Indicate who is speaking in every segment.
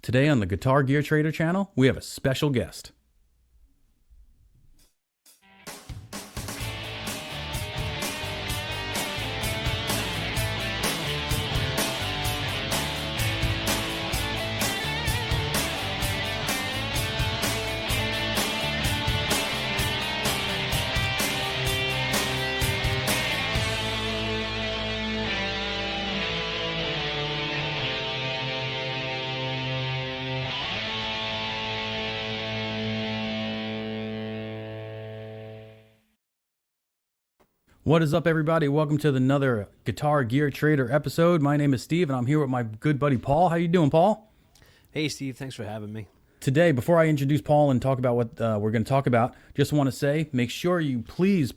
Speaker 1: Today on the Guitar Gear Trader channel, we have a special guest. What is up, everybody? Welcome to another Guitar Gear Trader episode. My name is Steve, and I'm here with my good buddy Paul. How you doing, Paul?
Speaker 2: Hey, Steve. Thanks for having me.
Speaker 1: Today, before I introduce Paul and talk about what we're going to talk about, just want to say, make sure you please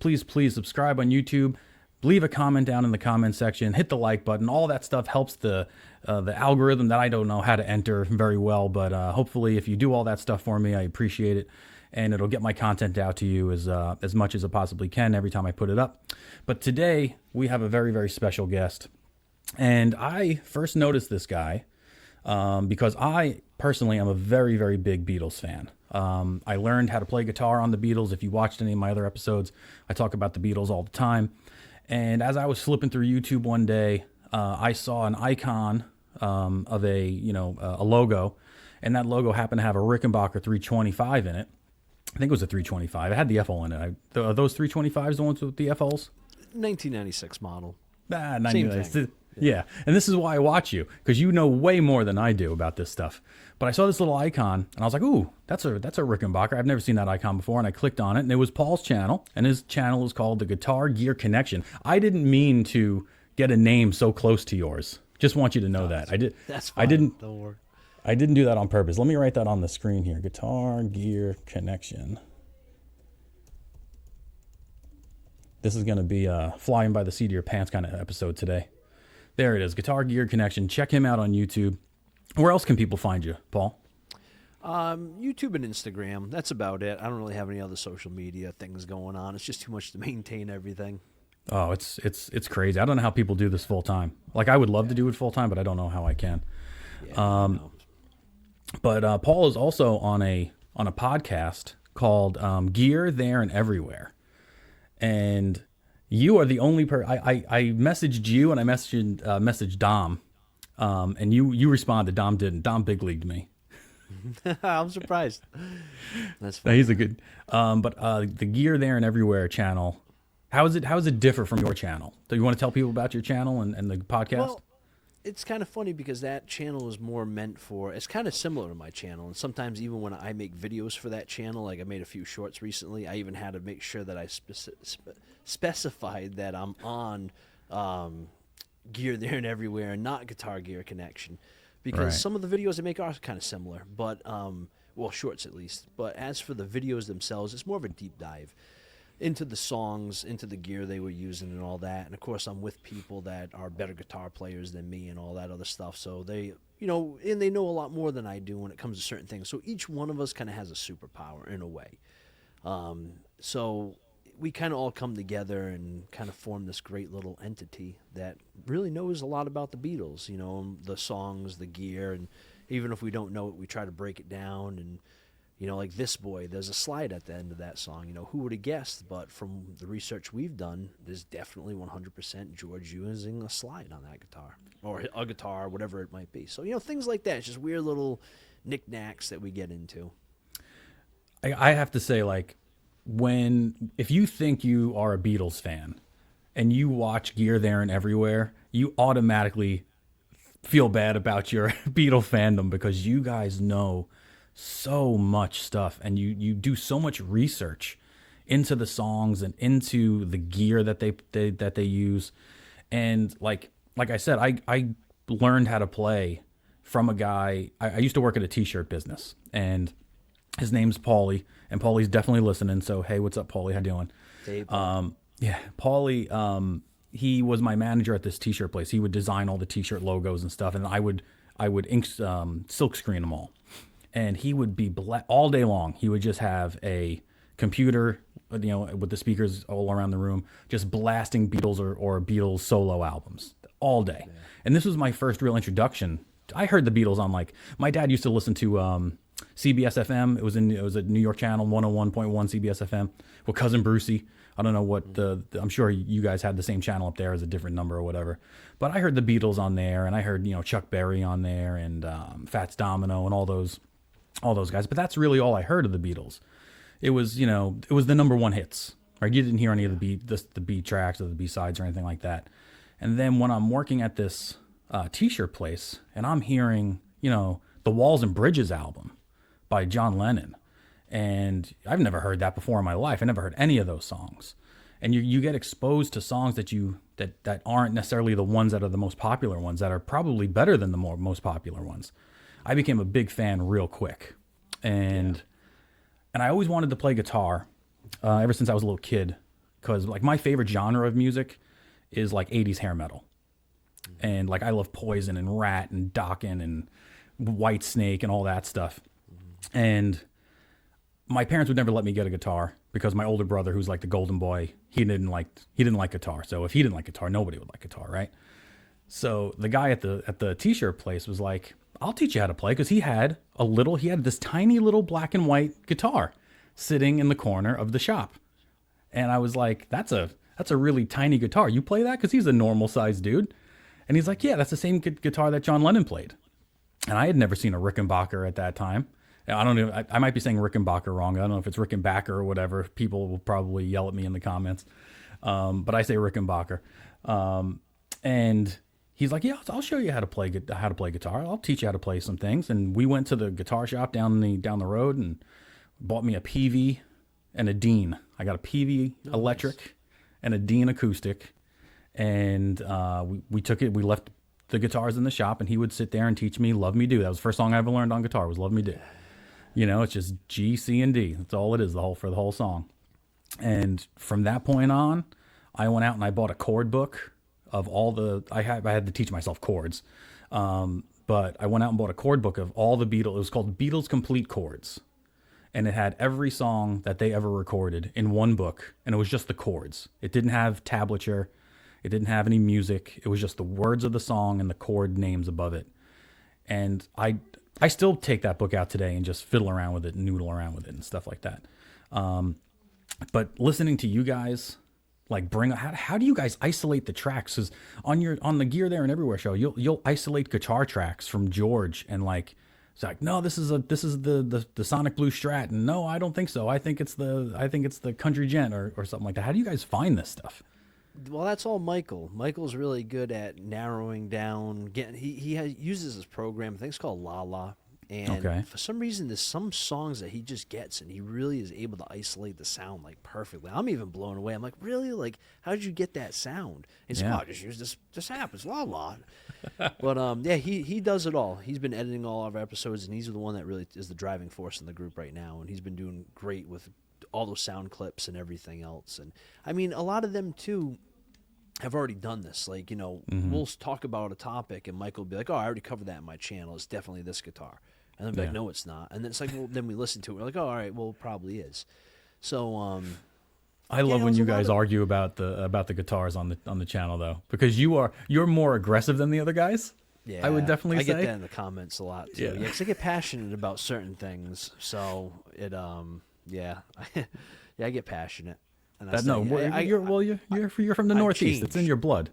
Speaker 1: subscribe on YouTube. Leave a comment down in the comment section. Hit the like button. All that stuff helps the algorithm that I don't know how to enter very well, but hopefully, if you do all that stuff for me, I appreciate it. And it'll get my content out to you as much as it possibly can every time I put it up. But today, we have a very, very special guest. And I first noticed this guy because I personally am a very, very big Beatles fan. I learned how to play guitar on the Beatles. If you watched any of my other episodes, I talk about the Beatles all the time. And as I was flipping through YouTube one day, I saw an icon of a logo. And that logo happened to have a Rickenbacker 325 in it. I think it was a 325. It had the FO in it. Are those 325s the ones with the FOs?
Speaker 2: 1996 model.
Speaker 1: Same thing. Yeah. And this is why I watch you, because you know way more than I do about this stuff. But I saw this little icon, and I was like, ooh, that's a Rickenbacker. I've never seen that icon before, and I clicked on it, and it was Paul's channel, and his channel is called the Guitar Gear Connection. I didn't mean to get a name so close to yours. Just want you to know that.
Speaker 2: That's fine. Don't worry.
Speaker 1: I didn't do that on purpose. Let me write that on the screen here. Guitar Gear Connection. This is going to be a flying by the seat of your pants kind of episode today. There it is. Guitar Gear Connection. Check him out on YouTube. Where else can people find you, Paul?
Speaker 2: YouTube and Instagram. That's about it. I don't really have any other social media things going on. It's just too much to maintain everything.
Speaker 1: Oh, it's crazy. I don't know how people do this full time. Like, I would love to do it full time, but I don't know how I can.
Speaker 2: Yeah,
Speaker 1: But Paul is also on a podcast called Gear There and Everywhere, and you are the only I messaged you, and I messaged Dom, and you responded. Dom didn't. Dom big leagued me.
Speaker 2: I'm surprised. That's
Speaker 1: No,
Speaker 2: fine.
Speaker 1: he's a good. But the Gear There and Everywhere channel, how is it differ from your channel? Do you want to tell people about your channel and the podcast?
Speaker 2: Well, it's kind of funny because that channel is more meant for, it's kind of similar to my channel. And sometimes even when I make videos for that channel, like I made a few shorts recently, I even had to make sure that I specified that I'm on Gear There and Everywhere and not Guitar Gear Connection. Because
Speaker 1: Right.
Speaker 2: some of the videos I make are kind of similar, but, well, shorts at least. But as for the videos themselves, it's more of a deep dive into the songs, into the gear they were using and all that. And of course, I'm with people that are better guitar players than me and all that other stuff. So they, and they know a lot more than I do when it comes to certain things. So each one of us kind of has a superpower in a way. So we kind of all come together and kind of form this great little entity that really knows a lot about the Beatles, the songs, the gear. And even if we don't know it, we try to break it down. And like This Boy, there's a slide at the end of that song. Who would have guessed? But from the research we've done, there's definitely 100% George using a slide on that guitar. Or a guitar, whatever it might be. So, things like that. It's just weird little knickknacks that we get into.
Speaker 1: I have to say, like, if you think you are a Beatles fan and you watch Gear There and Everywhere, you automatically feel bad about your Beatle fandom because you guys know so much stuff and you do so much research into the songs and into the gear that they use. And like I said, I learned how to play from a guy. I used to work at a t-shirt business, and his name's Paulie, and Paulie's definitely listening. So hey, what's up, Paulie? How you doing?
Speaker 2: Hey,
Speaker 1: Yeah, Paulie, he was my manager at this t-shirt place. He would design all the t-shirt logos and stuff, and I would ink silk screen them all. And he would be all day long. He would just have a computer, with the speakers all around the room, just blasting Beatles or Beatles solo albums all day. Yeah. And this was my first real introduction I heard the Beatles on like my dad used to listen to CBS FM. It was a New York channel 101.1 CBS FM with cousin Brucey. I don't know what I'm sure you guys had the same channel up there as a different number or whatever. But I heard the Beatles on there, and I heard, Chuck Berry on there, and Fats Domino and all those guys. But that's really all I heard of the Beatles. It was, it was the number one hits. Right? You didn't hear any of the B tracks or the B sides or anything like that. And then when I'm working at this t-shirt place and I'm hearing, the Walls and Bridges album by John Lennon, and I've never heard that before in my life. I never heard any of those songs. And you get exposed to songs that aren't necessarily the ones that are the most popular ones, that are probably better than the most popular ones. I became a big fan real quick. And I always wanted to play guitar ever since I was a little kid, because like my favorite genre of music is like 80s hair metal. And like I love Poison and Rat and Dokken and White Snake and all that stuff. And my parents would never let me get a guitar because my older brother, who's like the golden boy, he didn't like guitar. So if he didn't like guitar, nobody would like guitar, right? So the guy at the t-shirt place was like, "I'll teach you how to play," because he had this tiny little black and white guitar sitting in the corner of the shop. And I was like, that's a really tiny guitar. You play that? Because he's a normal sized dude. And he's like, yeah, that's the same guitar that John Lennon played. And I had never seen a Rickenbacker at that time. I don't know. I might be saying Rickenbacker wrong. I don't know if it's Rickenbacker or whatever. People will probably yell at me in the comments. But I say Rickenbacker. And he's like, yeah, I'll show you how to play guitar. I'll teach you how to play some things. And we went to the guitar shop down the road and bought me a PV and a Dean. I got a PV electric and a Dean acoustic. And we took it. We left the guitars in the shop, and he would sit there and teach me "Love Me Do." That was the first song I ever learned on guitar, was "Love Me Do." It's just G, C, and D. That's all it is, for the whole song. And from that point on, I went out and I bought a chord book of all the. I had to teach myself chords, but I went out and bought a chord book of all the Beatles. It was called Beatles Complete Chords, and it had every song that they ever recorded in one book, and it was just the chords. It didn't have tablature. It didn't have any music. It was just the words of the song and the chord names above it. And I still take that book out today and just fiddle around with it and noodle around with it and stuff like that. But listening to you guys, like how do you guys isolate the tracks? Because on the Gear There and Everywhere show, you'll isolate guitar tracks from George, and like it's like, no, this is the Sonic Blue Strat, and no, I don't think so. I think it's the Country Gent or something like that. How do you guys find this stuff?
Speaker 2: Well, that's all Michael. Michael's really good at narrowing down. He uses this program. I think it's called Lala. And for some reason, there's some songs that he just gets, and he really is able to isolate the sound like perfectly. I'm even blown away. I'm like, really? Like, how did you get that sound? He's like, oh, just use this app. It's Lala. But he does it all. He's been editing all of our episodes, and he's the one that really is the driving force in the group right now. And he's been doing great with all those sound clips and everything else. And I mean, a lot of them too have already done this. Like, we'll talk about a topic and Michael will be like, oh, I already covered that in my channel. It's definitely this guitar. And then be like, no, it's not. And then it's like, well, then we listen to it. We're like, oh, all right, well, it probably is. So,
Speaker 1: I love when you guys argue about the guitars on the channel though, because you're more aggressive than the other guys.
Speaker 2: Yeah,
Speaker 1: I would definitely say.
Speaker 2: I get that in the comments a lot too. Yeah, because I get passionate about certain things. So it, I get passionate. And you're from the Northeast. It's in your blood.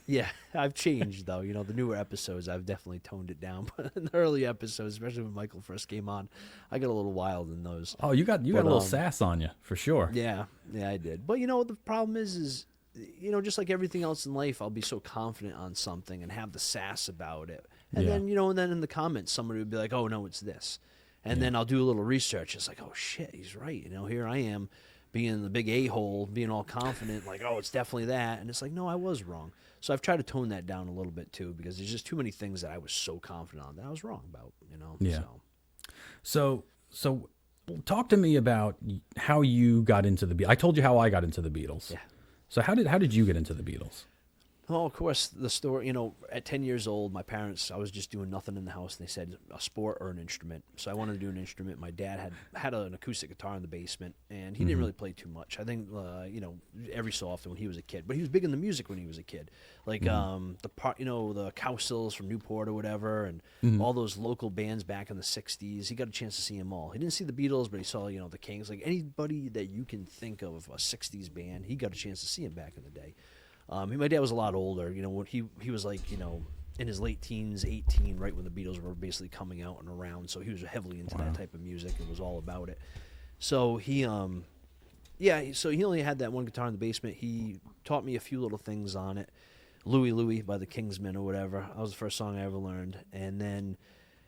Speaker 2: Yeah, I've changed though. The newer episodes, I've definitely toned it down. But in the early episodes, especially when Michael first came on, I got a little wild in those.
Speaker 1: Oh, you got a little sass on you for sure.
Speaker 2: Yeah, I did. But the problem is just like everything else in life, I'll be so confident on something and have the sass about it, and then and then in the comments, somebody would be like, "Oh no, it's this," and then I'll do a little research. It's like, "Oh shit, he's right." Here I am, being the big a-hole, being all confident, like, "Oh, it's definitely that," and it's like, "No, I was wrong." So I've tried to tone that down a little bit too, because there's just too many things that I was so confident on that I was wrong about,
Speaker 1: Yeah. So talk to me about how you got into the Beatles. I told you how I got into the Beatles.
Speaker 2: Yeah.
Speaker 1: So how did you get into the Beatles?
Speaker 2: Oh, of course, the story, at 10 years old, my parents, I was just doing nothing in the house, and they said a sport or an instrument. So I wanted to do an instrument. My dad had an acoustic guitar in the basement, and he didn't really play too much. I think, every so often when he was a kid. But he was big in the music when he was a kid. Like the Cowsills from Newport or whatever, and all those local bands back in the 60s. He got a chance to see them all. He didn't see the Beatles, but he saw, the Kings. Like anybody that you can think of, a 60s band, he got a chance to see him back in the day. My dad was a lot older. When he was like, in his late teens, 18, right when the Beatles were basically coming out and around. So he was heavily into that type of music and was all about it. So he only had that one guitar in the basement. He taught me a few little things on it. Louie Louie by the Kingsmen or whatever. That was the first song I ever learned. And then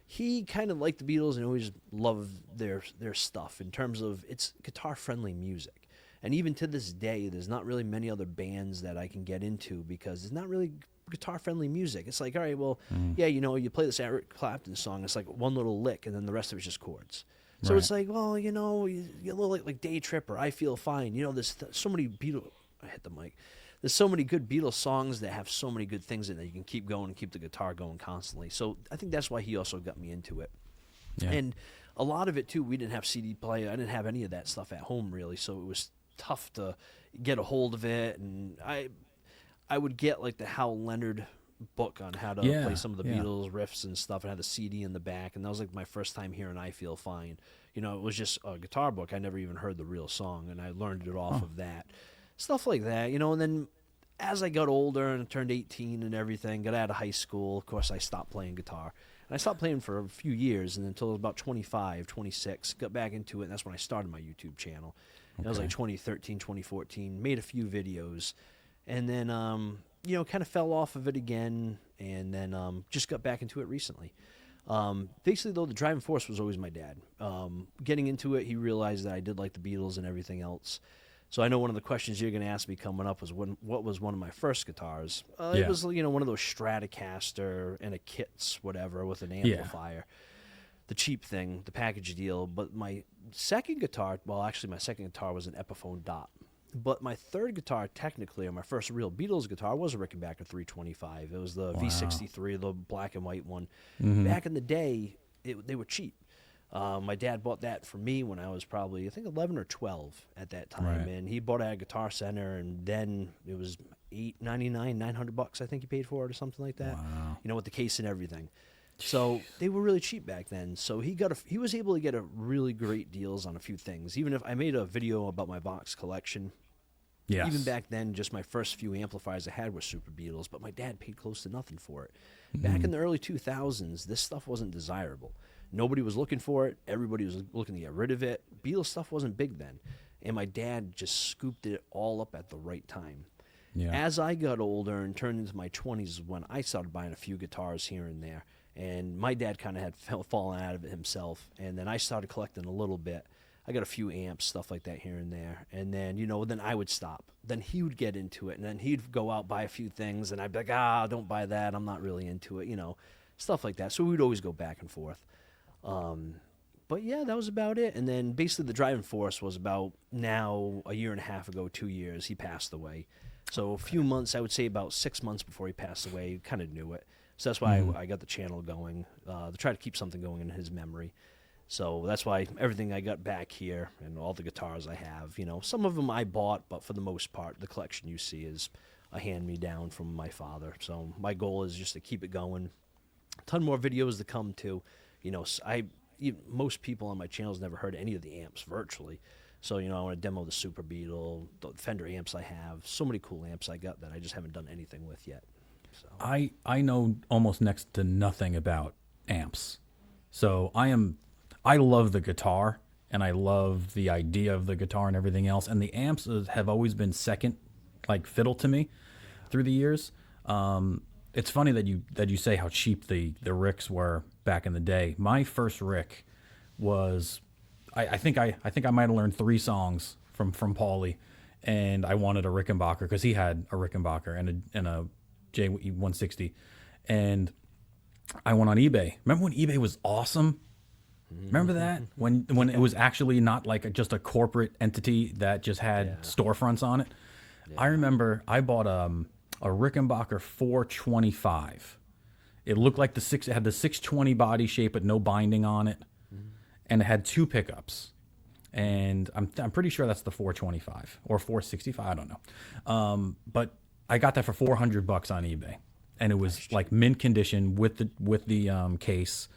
Speaker 2: he kind of liked the Beatles and always loved their stuff in terms of it's guitar-friendly music. And even to this day, there's not really many other bands that I can get into because it's not really guitar-friendly music. It's like, all right, well, you play this Eric Clapton song, it's like one little lick, and then the rest of it's just chords. So it's like, well, you little like Day Tripper, I Feel Fine. There's so many Beatles. I hit the mic. There's so many good Beatles songs that have so many good things in it. You can keep going and keep the guitar going constantly. So I think that's why he also got me into it. Yeah. And a lot of it too, we didn't have CD player. I didn't have any of that stuff at home really, so it was tough to get a hold of it, and I would get like the Hal Leonard book on how to play some of the Beatles riffs and stuff, and had the CD in the back, and that was like my first time hearing I Feel Fine. It was just a guitar book. I never even heard the real song, and I learned it off of that. Stuff like that, and then as I got older and turned 18 and everything, got out of high school, of course I stopped playing guitar. And I stopped playing for a few years, and until about 25, 26, got back into it, and that's when I started my YouTube channel. It was like 2013, 2014, made a few videos, and then, kind of fell off of it again, and then just got back into it recently. Basically, though, the driving force was always my dad. Getting into it, he realized that I did like the Beatles and everything else. So I know one of the questions you're going to ask me coming up was what was one of my first guitars. It was, one of those Stratocaster and a Kits, whatever, with an amplifier. The cheap thing, the package deal. But my second guitar, my second guitar was an Epiphone Dot. But my third guitar, technically, or my first real Beatles guitar, was a Rickenbacker 325. It was the V63, the black and white one. Back in the day, they were cheap. My dad bought that for me when I was probably, I think, 11 or 12 at that time. And he bought it at a Guitar Center, and then it was $899, $900, I think he paid for it or something like that. Wow. With the case and everything. So they were really cheap back then. So he was able to get a really great deals on a few things. Even if I made a video about my box collection. Yes. Even back then, just my first few amplifiers I had were Super Beatles, but my dad paid close to nothing for it. Back in the early 2000s, this stuff wasn't desirable. Nobody was looking for it. Everybody was looking to get rid of it. Beatles stuff wasn't big then. And my dad just scooped it all up at the right time. Yeah. As I got older and turned into my 20s when I started buying a few guitars here and there. And my dad kind of had fallen out of it himself. And then I started collecting a little bit. I got a few amps, stuff like that here and there. And then, then I would stop. Then he would get into it. And then he'd go out, buy a few things. And I'd be like, don't buy that. I'm not really into it, stuff like that. So we'd always go back and forth. But yeah, that was about it. And then basically the driving force was about now a year and a half ago, 2 years, he passed away. So a few months, I would say about 6 months before he passed away, kind of knew it. So that's why I got the channel going, to try to keep something going in his memory. So that's why everything I got back here and all the guitars I have, some of them I bought, but for the most part, the collection you see is a hand-me-down from my father. So my goal is just to keep it going. A ton more videos to come too. Most people on my channel's never heard any of the amps virtually. So, I want to demo the Super Beetle, the Fender amps I have. So many cool amps I got that I just haven't done anything with yet. So
Speaker 1: I know almost next to nothing about amps. So I love the guitar, and I love the idea of the guitar and everything else. And the amps have always been second, like fiddle to me through the years. It's funny that you say how cheap the Ricks were back in the day. My first Rick was, I think I might have learned 3 songs from Paulie, and I wanted a Rickenbacker because he had a Rickenbacker and a J160, and I went on eBay. Remember when eBay was awesome? Remember that when it was actually not like just a corporate entity that just had storefronts on it? Yeah. I remember I bought a Rickenbacker 425. It looked like it had the 620 body shape, but no binding on it, and it had two pickups. And I'm pretty sure that's the 425 or 465. I don't know, but I got that for $400 on eBay, and it was like mint condition with the case,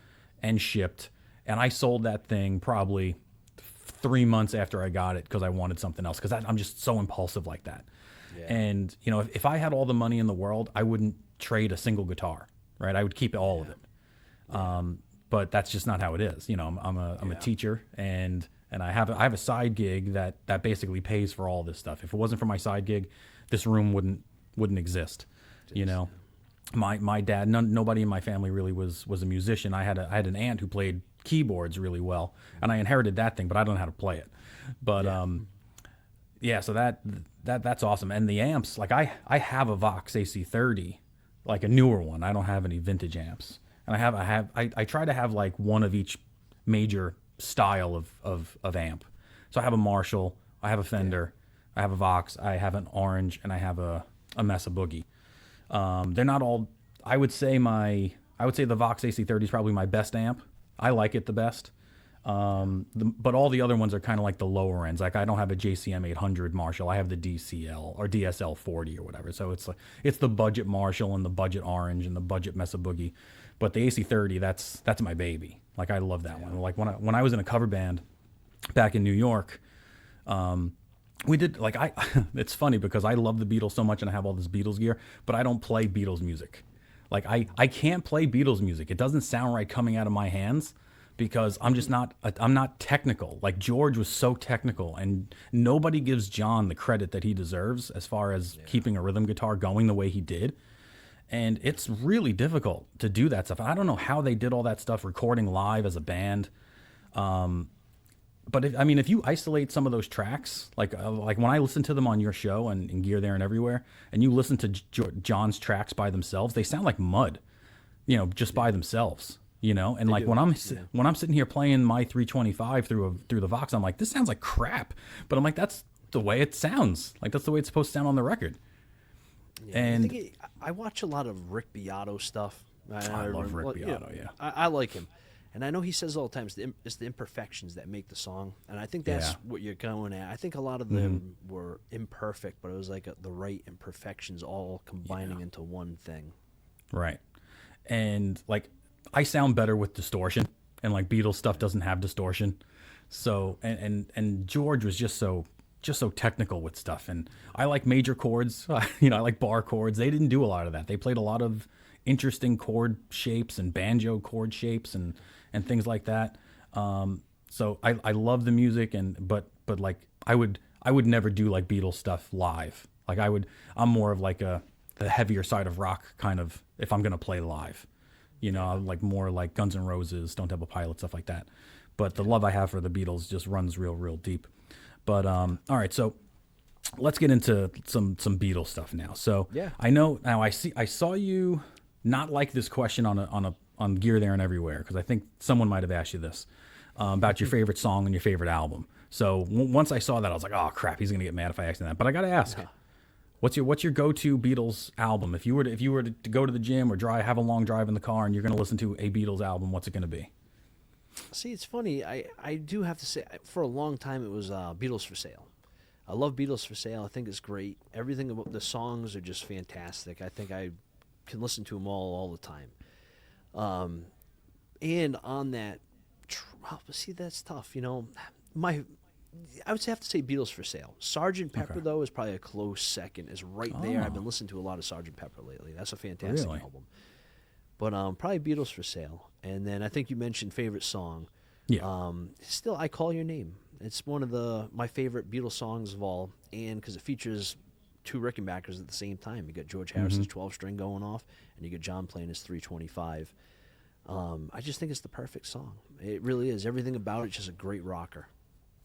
Speaker 1: and shipped. And I sold that thing probably 3 months after I got it because I wanted something else, because I'm just so impulsive like that.
Speaker 2: Yeah.
Speaker 1: And you know, if I had all the money in the world, I wouldn't trade a single guitar, right? I would keep all of it. But that's just not how it is. You know, I'm a teacher, and I have a side gig that basically pays for all this stuff. If it wasn't for my side gig, this room wouldn't exist. You know, my dad, nobody in my family really was a musician. I had an aunt who played keyboards really well, and I inherited that thing, but I don't know how to play it. But so that's awesome. And the amps, like I have a Vox AC30, like a newer one. I don't have any vintage amps. And I try to have like one of each major style of amp. So I have a Marshall, I have a Fender, I have a Vox, I have an Orange, and I have a Mesa Boogie. They're not all. I would say the Vox AC30 is probably my best amp. I like it the best. But all the other ones are kind of like the lower ends. Like I don't have a JCM 800 Marshall. I have the DCL or DSL 40 or whatever. So it's the budget Marshall and the budget Orange and the budget Mesa Boogie. But the AC30, that's my baby. Like I love that one. Like when I was in a cover band back in New York, we did like it's funny because I love the Beatles so much and I have all this Beatles gear, but I don't play Beatles music. Like I can't play Beatles music. It doesn't sound right coming out of my hands because I'm not technical. Like George was so technical, and nobody gives John the credit that he deserves as far as keeping a rhythm guitar going the way he did. And it's really difficult to do that stuff. I don't know how they did all that stuff recording live as a band. But if you isolate some of those tracks, like when I listen to them on your show and Gear There and Everywhere, and you listen to John's tracks by themselves, they sound like mud, just by themselves, And like when I'm sitting here playing my 325 through the Vox, I'm like, this sounds like crap. But I'm like, that's the way it sounds. Like that's the way it's supposed to sound on the record.
Speaker 2: Yeah, and I watch a lot of Rick Beato stuff.
Speaker 1: I love Rick Beato.
Speaker 2: I like him. And I know he says all the time it's the imperfections that make the song. And I think that's what you're going at. I think a lot of them were imperfect, but it was like the right imperfections all combining into one thing. Right.
Speaker 1: And like I sound better with distortion, and like Beatles stuff doesn't have distortion. So and George was just so technical with stuff, and I like major chords. I like bar chords. They didn't do a lot of that. They played a lot of interesting chord shapes and banjo chord shapes and things like that. So I love the music, but like I would never do like Beatles stuff live. Like I'm more of like the heavier side of rock kind of if I'm gonna play live. Like more like Guns N' Roses, Stone Temple Pilots, stuff like that. But the love I have for the Beatles just runs real deep. But all right, so let's get into some Beatles stuff now. So I know now I saw you not like this question on Gear There and Everywhere, because I think someone might have asked you this about your favorite song and your favorite album. So once I saw that, I was like, oh crap, he's gonna get mad if I ask him that. But I gotta ask, what's your go-to Beatles album? If you were to go to the gym or have a long drive in the car and you're gonna listen to a Beatles album, what's it gonna be?
Speaker 2: See, it's funny. I do have to say, for a long time, it was Beatles for Sale. I love Beatles for Sale. I think it's great. Everything about the songs are just fantastic. I think I can listen to them all the time. And on that, see, that's tough. I would have to say Beatles for Sale. Sgt. Pepper, though, is probably a close second. Is right there. I've been listening to a lot of Sgt. Pepper lately. That's a fantastic album. But probably Beatles for Sale. And then I think you mentioned favorite song.
Speaker 1: Yeah.
Speaker 2: Still, I Call Your Name. It's one of my favorite Beatles songs of all, and because it features two Rickenbackers at the same time. You got George Harrison's 12-string going off, and you got John playing his 325. I just think it's the perfect song. It really is. Everything about it's just a great rocker.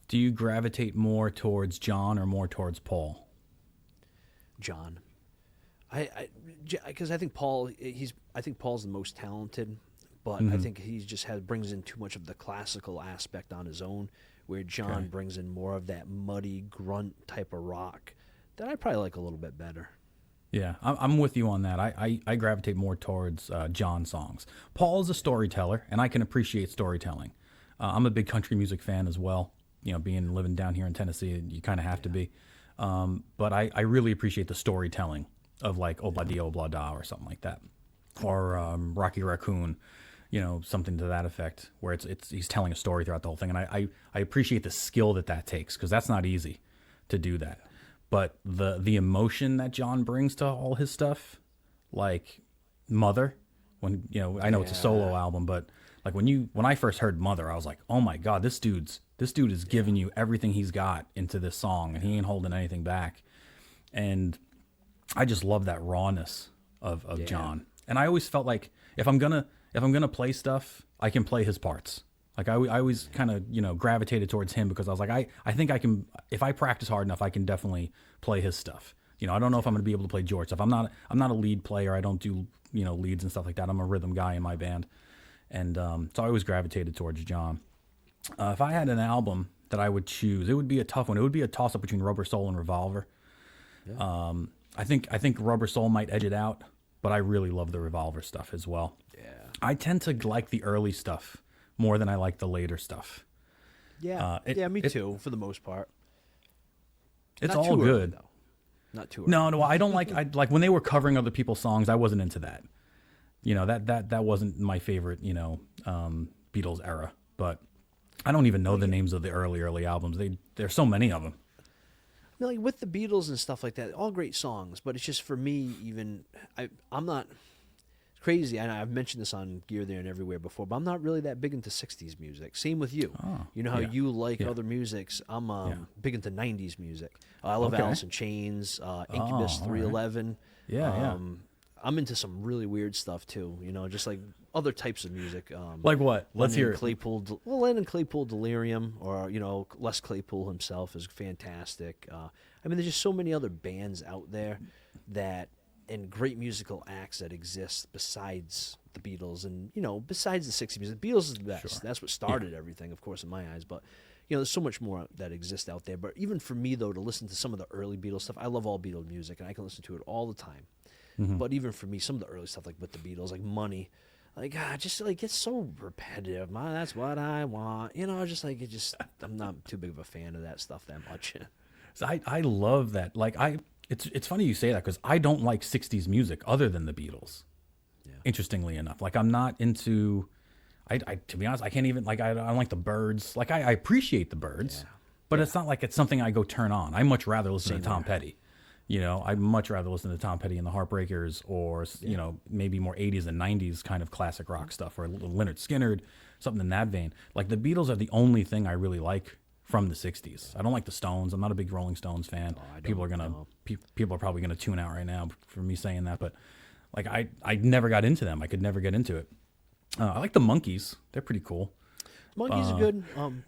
Speaker 1: Do you gravitate more towards John or more towards Paul?
Speaker 2: John. Because I think Paul's the most talented, but I think he just brings in too much of the classical aspect on his own, where John brings in more of that muddy grunt type of rock that I probably like a little bit better.
Speaker 1: Yeah, I'm with you on that. I gravitate more towards John songs. Paul is a storyteller, and I can appreciate storytelling. I'm a big country music fan as well. You know, living down here in Tennessee, you kind of have to be. But I really appreciate the storytelling of like Obla-Di Obla-Da or something like that, or Rocky Raccoon, you know, something to that effect, where it's he's telling a story throughout the whole thing, and I appreciate the skill that takes, because that's not easy to do that. But the emotion that John brings to all his stuff, like Mother, when you know, I know it's a solo album, but like when I first heard Mother, I was like, oh my God, this dude is giving you everything he's got into this song, and he ain't holding anything back. And I just love that rawness of John. And I always felt like if I'm gonna play stuff, I can play his parts. Like I always kind of, you know, gravitated towards him, because I was like, I think I can, if I practice hard enough, I can definitely play his stuff. You know, I don't know if I'm going to be able to play George stuff. I'm not a lead player. I don't do, you know, leads and stuff like that. I'm a rhythm guy in my band. And so I always gravitated towards John. If I had an album that I would choose, it would be a tough one. It would be a toss-up between Rubber Soul and Revolver. Yeah. I think Rubber Soul might edge it out, but I really love the Revolver stuff as well.
Speaker 2: Yeah.
Speaker 1: I tend to like the early stuff more than I like the later stuff.
Speaker 2: Yeah, me too, for the most part.
Speaker 1: It's
Speaker 2: Not
Speaker 1: all
Speaker 2: too
Speaker 1: good.
Speaker 2: early, though. Not too early.
Speaker 1: No, I don't like. I like when they were covering other people's songs. I wasn't into that. You know, that wasn't my favorite. You know, Beatles era. But I don't even know the names of the early albums. There's so many of them.
Speaker 2: I mean, like with the Beatles and stuff like that, all great songs. But it's just for me, I'm not. Crazy, and I've mentioned this on Gear There and Everywhere before, but I'm not really that big into 60s music. Same with you.
Speaker 1: Oh,
Speaker 2: you know how
Speaker 1: yeah.
Speaker 2: you like
Speaker 1: Yeah.
Speaker 2: other musics. I'm
Speaker 1: Yeah.
Speaker 2: big into 90s music. I love
Speaker 1: Okay.
Speaker 2: Alice in Chains, Incubus,
Speaker 1: all right.
Speaker 2: 311.
Speaker 1: Yeah.
Speaker 2: I'm into some really weird stuff too, you know, just like other types of music.
Speaker 1: Like what? Let's hear it.
Speaker 2: Lennon Claypool Delirium, or, you know, Les Claypool himself is fantastic. I mean, there's just so many other bands out there and great musical acts that exist besides the Beatles, and, you know, besides the 60s music. The Beatles is the best.
Speaker 1: Sure.
Speaker 2: That's what started everything, of course, in my eyes. But, you know, there's so much more that exists out there. But even for me, though, to listen to some of the early Beatles stuff, I love all Beatles music, and I can listen to it all the time.
Speaker 1: Mm-hmm.
Speaker 2: But even for me, some of the early stuff, like with the Beatles, like Money, like, just like it's so repetitive. That's what I want. You know, just like I'm not too big of a fan of that stuff that much.
Speaker 1: So I love that. Like it's funny you say that, because I don't like 60s music other than the Beatles. Yeah. Interestingly enough, like I'm not into. I to be honest, I can't even like I don't like the Byrds. Like I appreciate the Byrds, but it's not like it's something I go turn on. I much rather listen to Tom Petty. You know, I'd much rather listen to Tom Petty and the Heartbreakers, or you know, maybe more 80s and 90s kind of classic rock stuff, or Lynyrd Skynyrd, something in that vein. Like the Beatles are the only thing I really like from the 60s. I don't like the Stones. I'm not a big Rolling Stones fan. People are probably gonna tune out right now for me saying that, but like I never got into them. I could never get into it. I like the Monkees. They're pretty cool.
Speaker 2: Monkeys are good.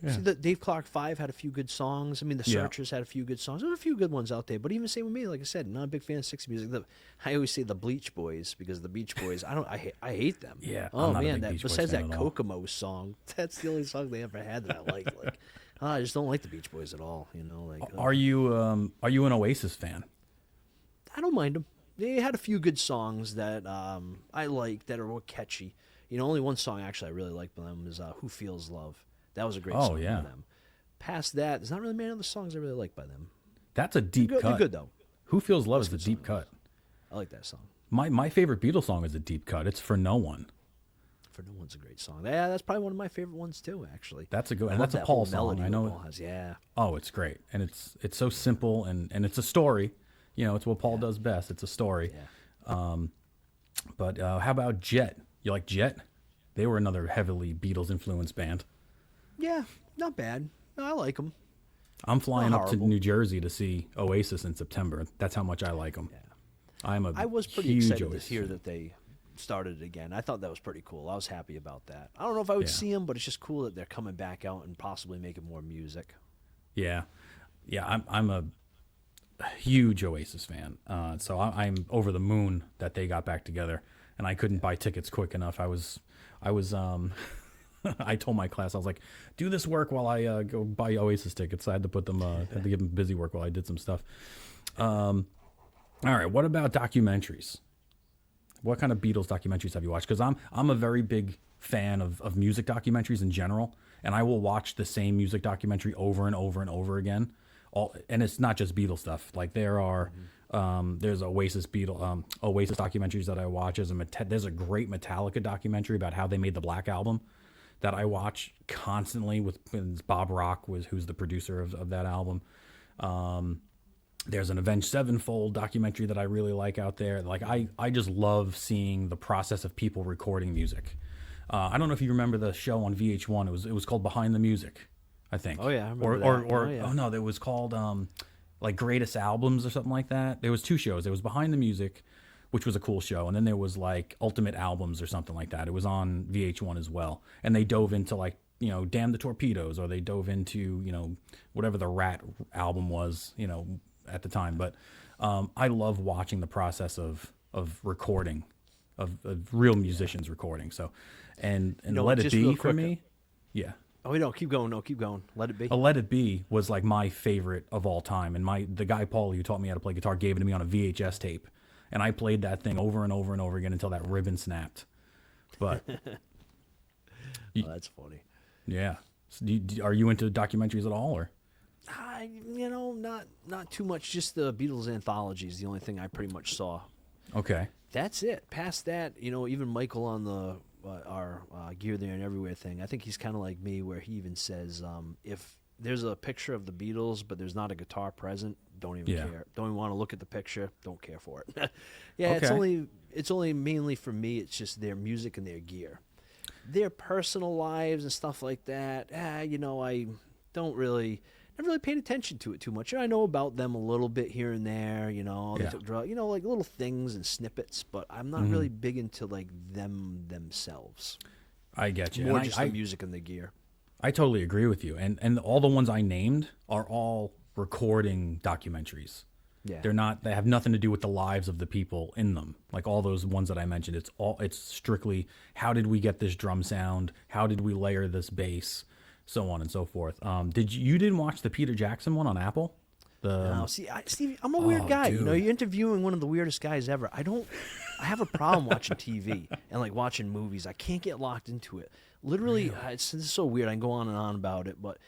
Speaker 2: See, the Dave Clark 5 had a few good songs. I mean, the Searchers had a few good songs. There's a few good ones out there. But even same with me, like I said, not a big fan of 60s music. I always say the Bleach Boys, because the Beach Boys, I hate them.
Speaker 1: Yeah.
Speaker 2: Oh
Speaker 1: I'm not a
Speaker 2: man,
Speaker 1: big Beach Boys
Speaker 2: besides
Speaker 1: fan
Speaker 2: that
Speaker 1: at all.
Speaker 2: Kokomo song, that's the only song they ever had that I liked. Like, I just don't like the Beach Boys at all. You know, like.
Speaker 1: Are you an Oasis fan?
Speaker 2: I don't mind them. They had a few good songs that I like, that are more catchy. You know, only one song actually I really like by them is "Who Feels Love." That was a great song by them. Past that, there's not really many other songs I really like by them.
Speaker 1: That's a deep cut.
Speaker 2: They're good though.
Speaker 1: Who Feels Love is a deep cut.
Speaker 2: I like that song.
Speaker 1: My favorite Beatles song is a deep cut. It's For No One.
Speaker 2: For No One's a great song. Yeah, that's probably one of my favorite ones too, actually.
Speaker 1: That's a good,
Speaker 2: I
Speaker 1: and
Speaker 2: love
Speaker 1: that's a
Speaker 2: that
Speaker 1: Paul
Speaker 2: whole
Speaker 1: song.
Speaker 2: melody
Speaker 1: I know.
Speaker 2: Paul has, yeah.
Speaker 1: Oh, it's great, and it's so simple, and it's a story. You know, it's what Paul does best. It's a story.
Speaker 2: Yeah.
Speaker 1: But how about Jet? You like Jet? They were another heavily Beatles influenced band.
Speaker 2: Yeah, not bad. No, I like them.
Speaker 1: I'm flying
Speaker 2: Not
Speaker 1: up to
Speaker 2: horrible.
Speaker 1: New Jersey to see Oasis in September. That's how much I like them.
Speaker 2: Yeah. I was pretty
Speaker 1: huge
Speaker 2: excited
Speaker 1: Oasis
Speaker 2: to hear
Speaker 1: fan.
Speaker 2: that they started it again. I thought that was pretty cool. I was happy about that. I don't know if I would see them, but it's just cool that they're coming back out and possibly making more music.
Speaker 1: Yeah, I'm a huge Oasis fan. So I'm over the moon that they got back together, and I couldn't buy tickets quick enough. I was I told my class, I was like, do this work while I go buy Oasis tickets. I had to put them, had to give them busy work while I did some stuff. All right, what about documentaries? What kind of Beatles documentaries have you watched? Because I'm a very big fan of music documentaries in general, and I will watch the same music documentary over and over and over again. And it's not just Beatles stuff. Like there's Oasis documentaries that I watch. There's a great Metallica documentary about how they made the Black Album that I watch constantly with Bob Rock who's the producer of that album. There's an Avenged Sevenfold documentary that I really like out there. Like I just love seeing the process of people recording music. I don't know if you remember the show on VH1. It was called Behind the Music, I think.
Speaker 2: Oh yeah, I remember that.
Speaker 1: Oh no, it was called like Greatest Albums or something like that. There was two shows. There was Behind the Music, which was a cool show, and then there was like Ultimate Albums or something like that. It was on VH1 as well, and they dove into like Damn the Torpedoes, or they dove into whatever the Rat album was at the time. But I love watching the process of recording, of real musicians recording. So, and Let It Be for me, yeah.
Speaker 2: Oh, no, keep going. No, keep going. Let It Be.
Speaker 1: Let It Be was like my favorite of all time, and the guy Paulie who taught me how to play guitar gave it to me on a VHS tape, and I played that thing over and over and over again until that ribbon snapped. But
Speaker 2: that's funny.
Speaker 1: Yeah. So are you into documentaries at all, or?
Speaker 2: Not too much. Just the Beatles anthologies. The only thing I pretty much saw.
Speaker 1: Okay.
Speaker 2: That's it. Past that, even Michael on the our Gear There and Everywhere thing. I think he's kind of like me, where he even says, if there's a picture of the Beatles but there's not a guitar present, don't even care. Don't even want to look at the picture. Don't care for it. Yeah, okay. It's only mainly for me. It's just their music and their gear, their personal lives and stuff like that. I don't really. Never really paid attention to it too much. I know about them a little bit here and there, they took drugs, like little things and snippets, but I'm not really big into like them themselves.
Speaker 1: I get you.
Speaker 2: More just the music and the gear.
Speaker 1: I totally agree with you. And all the ones I named are all recording documentaries.
Speaker 2: Yeah.
Speaker 1: They have nothing to do with the lives of the people in them. Like all those ones that I mentioned, it's strictly how did we get this drum sound? How did we layer this bass? So on and so forth. You didn't watch the Peter Jackson one on Apple?
Speaker 2: No, Steve, I'm a weird guy.
Speaker 1: Dude.
Speaker 2: You're interviewing one of the weirdest guys ever. I have a problem watching TV and like watching movies. I can't get locked into it. Literally, really? It's so weird. I can go on and on about it, but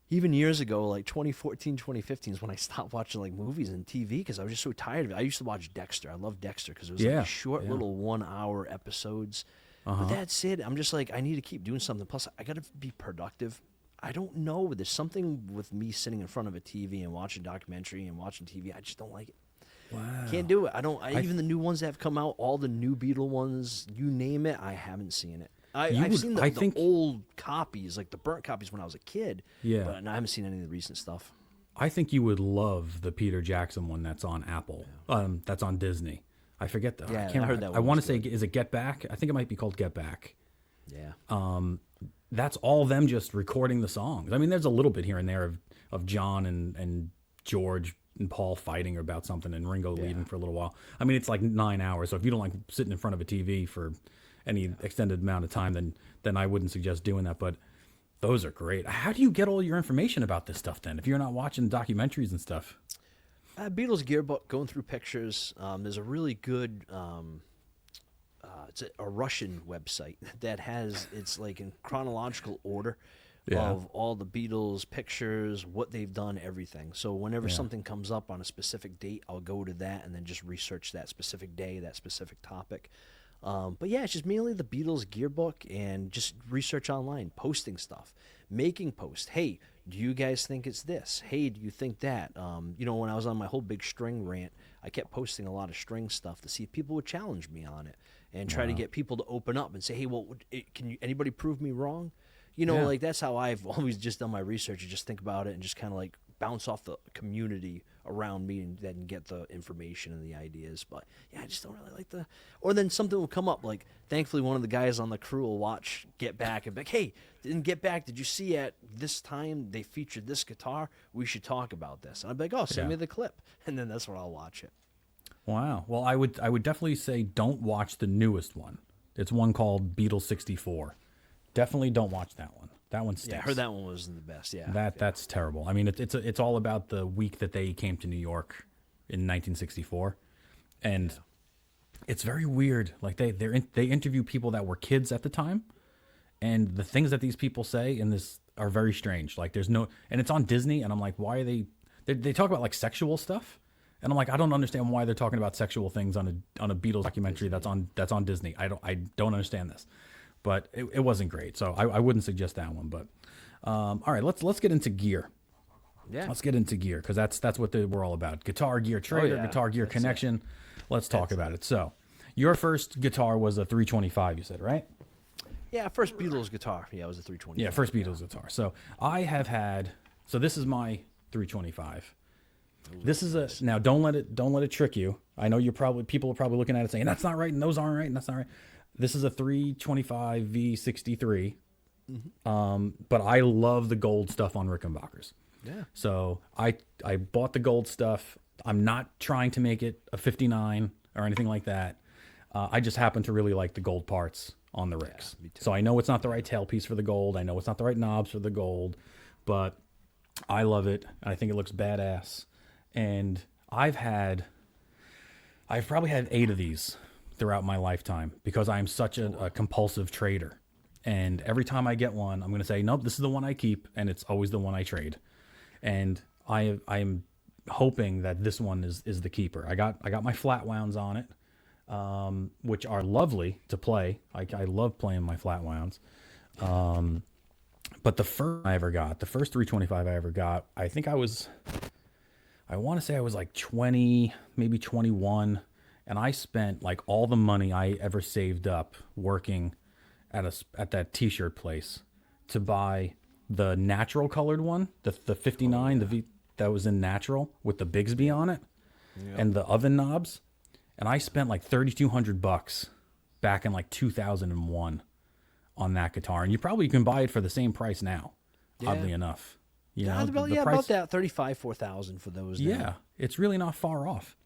Speaker 2: even years ago, like 2014, 2015 is when I stopped watching like movies and TV because I was just so tired of it. I used to watch Dexter. I love Dexter because it was like short little 1 hour episodes. But that's it. I'm just like, I need to keep doing something. Plus, I got to be productive. I don't know. There's something with me sitting in front of a TV and watching documentary and watching TV. I just don't like it.
Speaker 1: Wow.
Speaker 2: Can't do it. Even the new ones that have come out, all the new Beatle ones, you name it, I haven't seen it. I've seen the old copies, like the burnt copies when I was a kid. Yeah. But I haven't seen any of the recent stuff.
Speaker 1: I think you would love the Peter Jackson one that's on Apple. Yeah. That's on Disney. I forget that.
Speaker 2: Yeah, I heard that one.
Speaker 1: I want to say, is it Get Back? I think it might be called Get Back.
Speaker 2: Yeah.
Speaker 1: That's all them just recording the songs. I mean, there's a little bit here and there of John and George and Paul fighting about something and Ringo leaving for a little while. I mean, it's like 9 hours. So if you don't like sitting in front of a TV for any extended amount of time, then I wouldn't suggest doing that. But those are great. How do you get all your information about this stuff then if you're not watching documentaries and stuff?
Speaker 2: Beatles Gear book, going through pictures. There's a really good, it's a Russian website that it's like in chronological order of all the Beatles pictures, what they've done, everything. So whenever something comes up on a specific date, I'll go to that and then just research that specific day, that specific topic. But yeah, it's just mainly the Beatles Gear book and just research online, posting stuff, making posts. Hey, do you guys think it's this? Hey, do you think that? When I was on my whole big string rant, I kept posting a lot of string stuff to see if people would challenge me on it and try to get people to open up and say, hey, well, can anybody prove me wrong? Like that's how I've always just done my research. You just think about it and just kind of like bounce off the community around me and then get the information and the ideas. But yeah, I just don't really like or then something will come up. Like thankfully one of the guys on the crew will watch Get Back and be like, hey, didn't Get Back, did you see at this time they featured this guitar? We should talk about this. And I'd be like, oh, send me the clip. And then that's when I'll watch it.
Speaker 1: Wow. Well, I would definitely say don't watch the newest one. It's one called Beatles 64. Definitely don't watch that one. That one stinks.
Speaker 2: Yeah, I heard that one wasn't the best. Yeah,
Speaker 1: that's terrible. I mean, it's all about the week that they came to New York in 1964, and it's very weird. Like they interview people that were kids at the time, and the things that these people say in this are very strange. Like there's no, and it's on Disney, and I'm like, why are they talk about like sexual stuff, and I'm like, I don't understand why they're talking about sexual things on a Beatles documentary that's on Disney. I don't understand this, but it wasn't great, so I wouldn't suggest that one. But all right, let's get into gear.
Speaker 2: Yeah.
Speaker 1: Let's get into gear, because that's what we're all about. Guitar Gear Trader, Guitar Gear Connection. Let's talk about it. So, your first guitar was a 325, you said, right?
Speaker 2: Yeah, first Beatles guitar. Yeah, it was a 325.
Speaker 1: Yeah, first Beatles guitar. So, I have had, so this is my 325. This is now don't let it trick you. I know people are probably looking at it saying, that's not right, and those aren't right, and that's not right. This is a 325 V63. But I love the gold stuff on Rickenbackers.
Speaker 2: Yeah.
Speaker 1: So I bought the gold stuff. I'm not trying to make it a 59 or anything like that. I just happen to really like the gold parts on the Ricks.
Speaker 2: Me too.
Speaker 1: So I know it's not the right tailpiece for the gold. I know it's not the right knobs for the gold, but I love it. I think it looks badass. And I've probably had 8 of these throughout my lifetime, because I'm such a compulsive trader. And every time I get one, I'm going to say, nope, this is the one I keep, and it's always the one I trade. And I'm hoping that this one is the keeper. I got my flat wounds on it, which are lovely to play. I love playing my flat wounds. But the first 325 I ever got, I want to say I was like 20, maybe 21, and I spent like all the money I ever saved up working at that t-shirt place to buy the natural colored one, the 59, the V that was in natural with the Bigsby on it, and the oven knobs. And I spent like $3,200 back in like 2001 on that guitar. And you probably can buy it for the same price now, oddly enough. You know,
Speaker 2: about that 4,000 for those.
Speaker 1: Yeah,
Speaker 2: now.
Speaker 1: It's really not far off.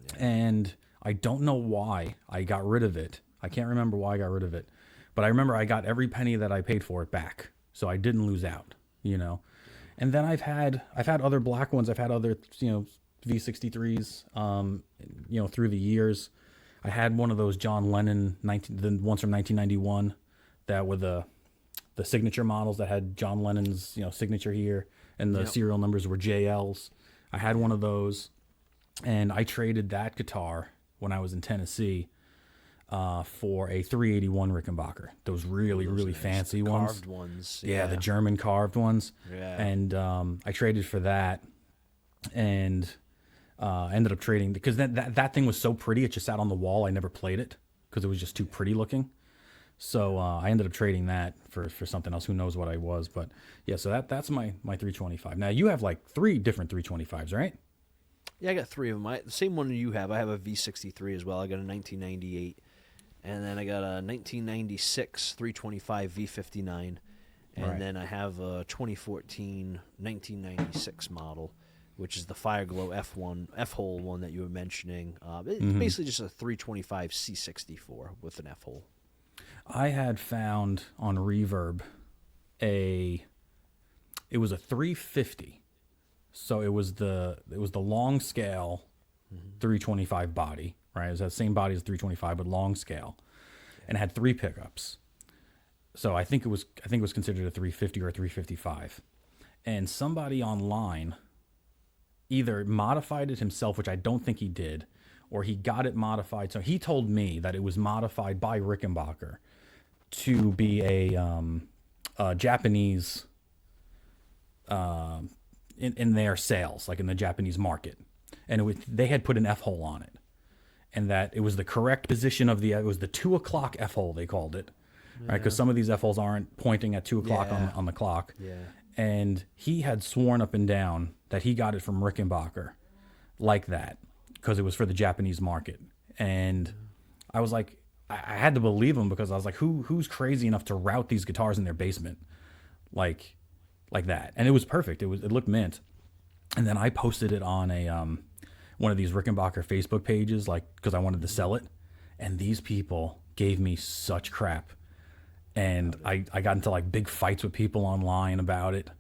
Speaker 1: Yeah. And I don't know why I got rid of it. I can't remember why I got rid of it. But I remember I got every penny that I paid for it back, so I didn't lose out, you know. And then I've had other black ones. I've had other, V63s, through the years. I had one of those John Lennon the ones from 1991 that were the signature models that had John Lennon's signature here, and the serial numbers were JLs. I had one of those, and I traded that guitar when I was in Tennessee for a 381 Rickenbacker. Those really nice, fancy ones.
Speaker 2: Carved ones.
Speaker 1: Yeah, the German carved ones.
Speaker 2: Yeah.
Speaker 1: And I traded for that, and ended up trading, because that thing was so pretty, it just sat on the wall. I never played it because it was just too pretty looking. So I ended up trading that for something else. Who knows what I was. But yeah, so that's my 325. Now you have like 3 different 325s, right?
Speaker 2: Yeah, I got 3 of them. The same one you have. I have a V63 as well. I got a 1998. And then I got a 1996 325 V59. And then I have a 2014 1996 model, which is the Fireglow F-hole one that you were mentioning. It's basically just a 325 C64 with an F-hole.
Speaker 1: I had found on Reverb it was a 350. So it was the long scale 325 body, right? It was that same body as 325, but long scale, and it had 3 pickups. So I think it was considered a 350 or a 355. And somebody online either modified it himself, which I don't think he did, or he got it modified. So he told me that it was modified by Rickenbacker to be a Japanese in their sales, like in the Japanese market, and they had put an F-hole on it, and that it was the correct position of it was the 2 o'clock F-hole, they called it, right? Because some of these F-holes aren't pointing at 2 o'clock on the clock. Yeah. And he had sworn up and down that he got it from Rickenbacker like that, because it was for the Japanese market. And I was like, I had to believe him, because I was like, who's crazy enough to route these guitars in their basement like that? And it was perfect. It looked mint. And then I posted it on one of these Rickenbacker Facebook pages, like, because I wanted to sell it. And these people gave me such crap. And I got into like big fights with people online about it,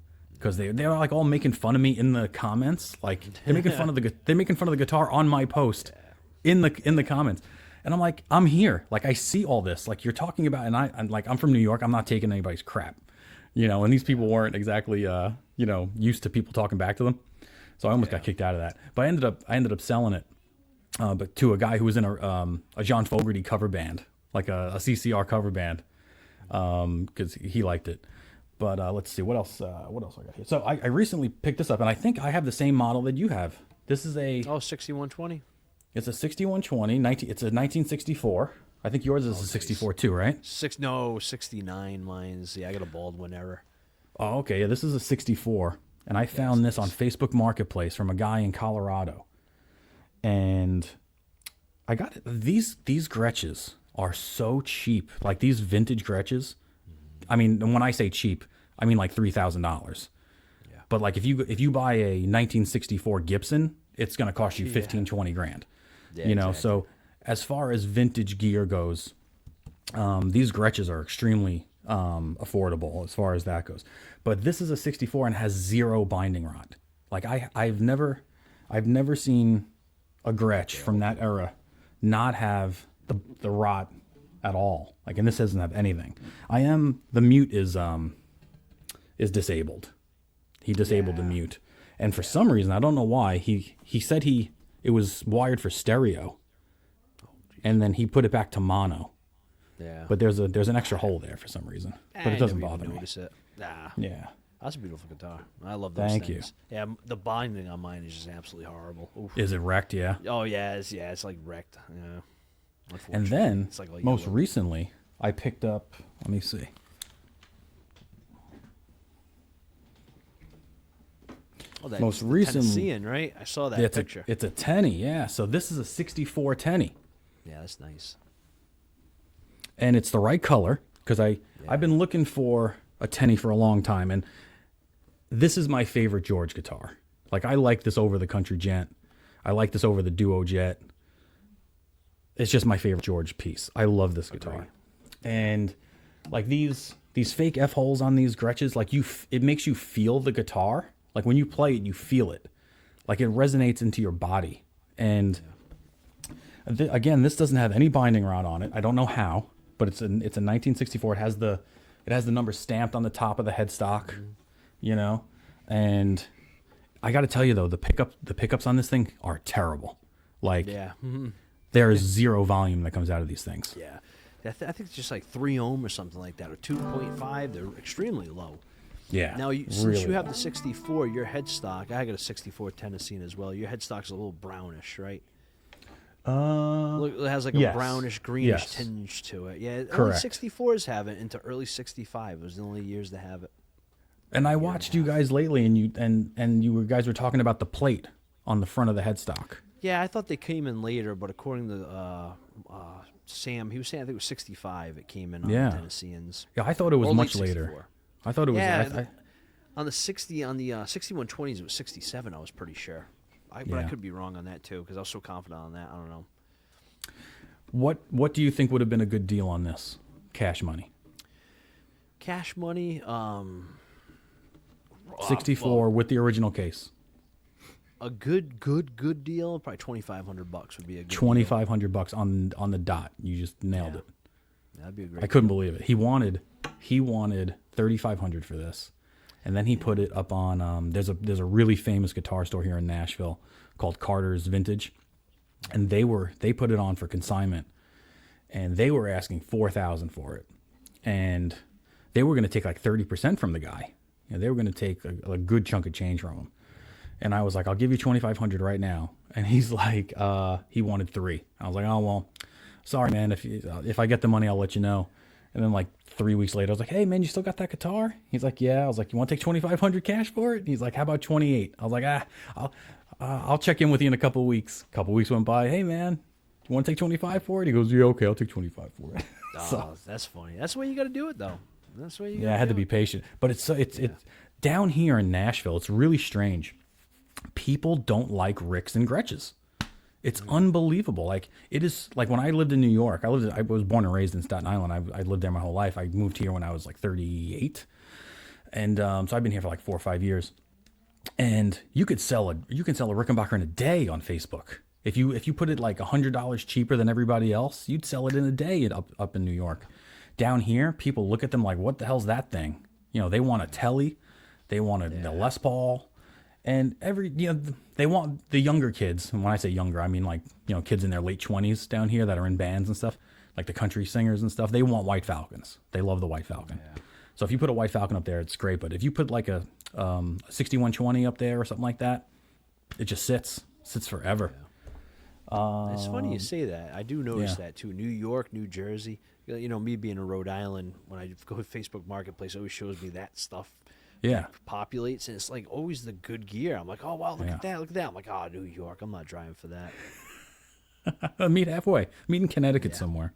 Speaker 1: because they're like all making fun of me in the comments. Like they're making fun of the guitar on my post in the comments. And I'm like, I'm here. Like I see all this. Like you're talking about, and I'm from New York. I'm not taking anybody's crap, and these people weren't exactly used to people talking back to them. So I almost got kicked out of that. But I ended up selling it, but to a guy who was in a John Fogerty cover band, like a CCR cover band, because he liked it. But let's see what else. What else I got here? So I recently picked this up, and I think I have the same model that you have. This is a
Speaker 2: 6120.
Speaker 1: It's a 6120. It's a 1964. I think yours is a 64 too, right?
Speaker 2: 69. Mine's I got a Baldwin error.
Speaker 1: Oh, okay. Yeah, this is a 64, and I found this on Facebook Marketplace from a guy in Colorado, and I got it. These Gretsches are so cheap. Like these vintage Gretsches. I mean, when I say cheap, I mean like $3,000. Yeah. But like if you buy a 1964 Gibson, it's going to cost you 15, 20 grand. Yeah, exactly. So as far as vintage gear goes, these Gretsches are extremely affordable as far as that goes. But this is a 64 and has 0 binding rod. Like I've never seen a Gretsch from that era not have the rod at all. Like, and this doesn't have anything. The mute is disabled. He disabled the mute. And for some reason, I don't know why, he said it was wired for stereo, and then he put it back to mono. Yeah. But there's an extra hole there for some reason. But it doesn't bother me.
Speaker 2: Notice it. Nah.
Speaker 1: Yeah.
Speaker 2: That's a beautiful guitar. I love those
Speaker 1: Thank
Speaker 2: things.
Speaker 1: you.
Speaker 2: Yeah, the binding on mine is just absolutely horrible. Oof.
Speaker 1: Is it wrecked? Yeah.
Speaker 2: Oh yeah, it's like wrecked. Yeah.
Speaker 1: And then
Speaker 2: it's like
Speaker 1: most recently, I picked up. Let me see.
Speaker 2: Oh, most recently, Tennessean, right? I saw that picture.
Speaker 1: It's a Tenny, yeah. So this is a 64 Tenny.
Speaker 2: Yeah, that's nice.
Speaker 1: And it's the right color because I've been looking for a Tenny for a long time, and this is my favorite George guitar. Like I like this over the Country Gent. I like this over the Duo Jet. It's just my favorite George piece. I love this guitar. And like these fake F holes on these Gretsches, like it makes you feel the guitar. Like when you play it, you feel it. Like it resonates into your body. And again, this doesn't have any binding rod on it. I don't know how, but it's a 1964. It has the number stamped on the top of the headstock, And I got to tell you though, the pickups on this thing are terrible. Like there is 0 volume that comes out of these things.
Speaker 2: Yeah. I think it's just like 3 ohm or something like that, or 2.5. They're extremely low.
Speaker 1: Yeah.
Speaker 2: Now, since you have the 64, your headstock, I got a 64 Tennessean as well. Your headstock's a little brownish, right? Look, it has like a brownish, greenish tinge to it. Yeah,
Speaker 1: correct.
Speaker 2: Only 64s have it into early 65. It was the only years to have it.
Speaker 1: And I watched you guys lately, and you guys were talking about the plate on the front of the headstock.
Speaker 2: Yeah, I thought they came in later, but according to Sam, he was saying I think it was 65. It came in on the Tennesseans.
Speaker 1: Yeah, I thought it was much later. I thought it was.
Speaker 2: Yeah, on the 6120s, it was 67. I was pretty sure. But I could be wrong on that too because I was so confident on that. I don't know.
Speaker 1: What do you think would have been a good deal on this? Cash money.
Speaker 2: Cash money.
Speaker 1: 64 with the original case.
Speaker 2: A good deal. Probably $2,500 would be a good
Speaker 1: $2,500 on the dot. You just nailed it.
Speaker 2: That'd be a great.
Speaker 1: I couldn't believe it. He wanted $3,500 for this, and then he put it up on. There's a really famous guitar store here in Nashville called Carter's Vintage, and they put it on for consignment, and they were asking $4,000 for it, and they were going to take like 30% from the guy. They were going to take a good chunk of change from him, and I was like, I'll give you $2,500 right now, and he's like, he wanted $3,000. I was like, oh well, sorry man, if I get the money, I'll let you know. And then like 3 weeks later, I was like, hey man, you still got that guitar? He's like, yeah. I was like, you want to take $2,500 cash for it? And he's like, how about 28? I was like, I'll check in with you in a couple of weeks. A couple of weeks went by. Hey man, you want to take 25 for it? He goes, yeah, okay, I'll take 25 for it.
Speaker 2: So, that's funny. That's the way you got to do it though. That's the way you. Yeah,
Speaker 1: I had to be patient. But it's down here in Nashville. It's really strange. People don't like Ricks and Gretches. It's unbelievable. Like it is like when I lived in New York. I was born and raised in Staten Island. I lived there my whole life. I moved here when I was like 38, And so I've been here for like 4 or 5 years. And you can sell a Rickenbacker in a day on Facebook. If you put it like $100 cheaper than everybody else, you'd sell it in a day up in New York. Down here, people look at them like, what the hell's that thing? You know, they want a Telly, they want a Les Paul, and they want the younger kids. And when I say younger, I mean like, kids in their late 20s down here that are in bands and stuff, like the country singers and stuff. They want White Falcons. They love the White Falcon. Yeah. So if you put a White Falcon up there, it's great. But if you put like a 6120 up there or something like that, it just sits forever. Yeah.
Speaker 2: It's funny you say that. I do notice that too. New York, New Jersey. Me being in Rhode Island, when I go to Facebook Marketplace, it always shows me that stuff.
Speaker 1: Yeah,
Speaker 2: populates, and it's like always the good gear. I'm like, oh wow, look at that. I'm like, oh, New York. I'm not driving for that.
Speaker 1: Meet halfway. Meet in Connecticut somewhere.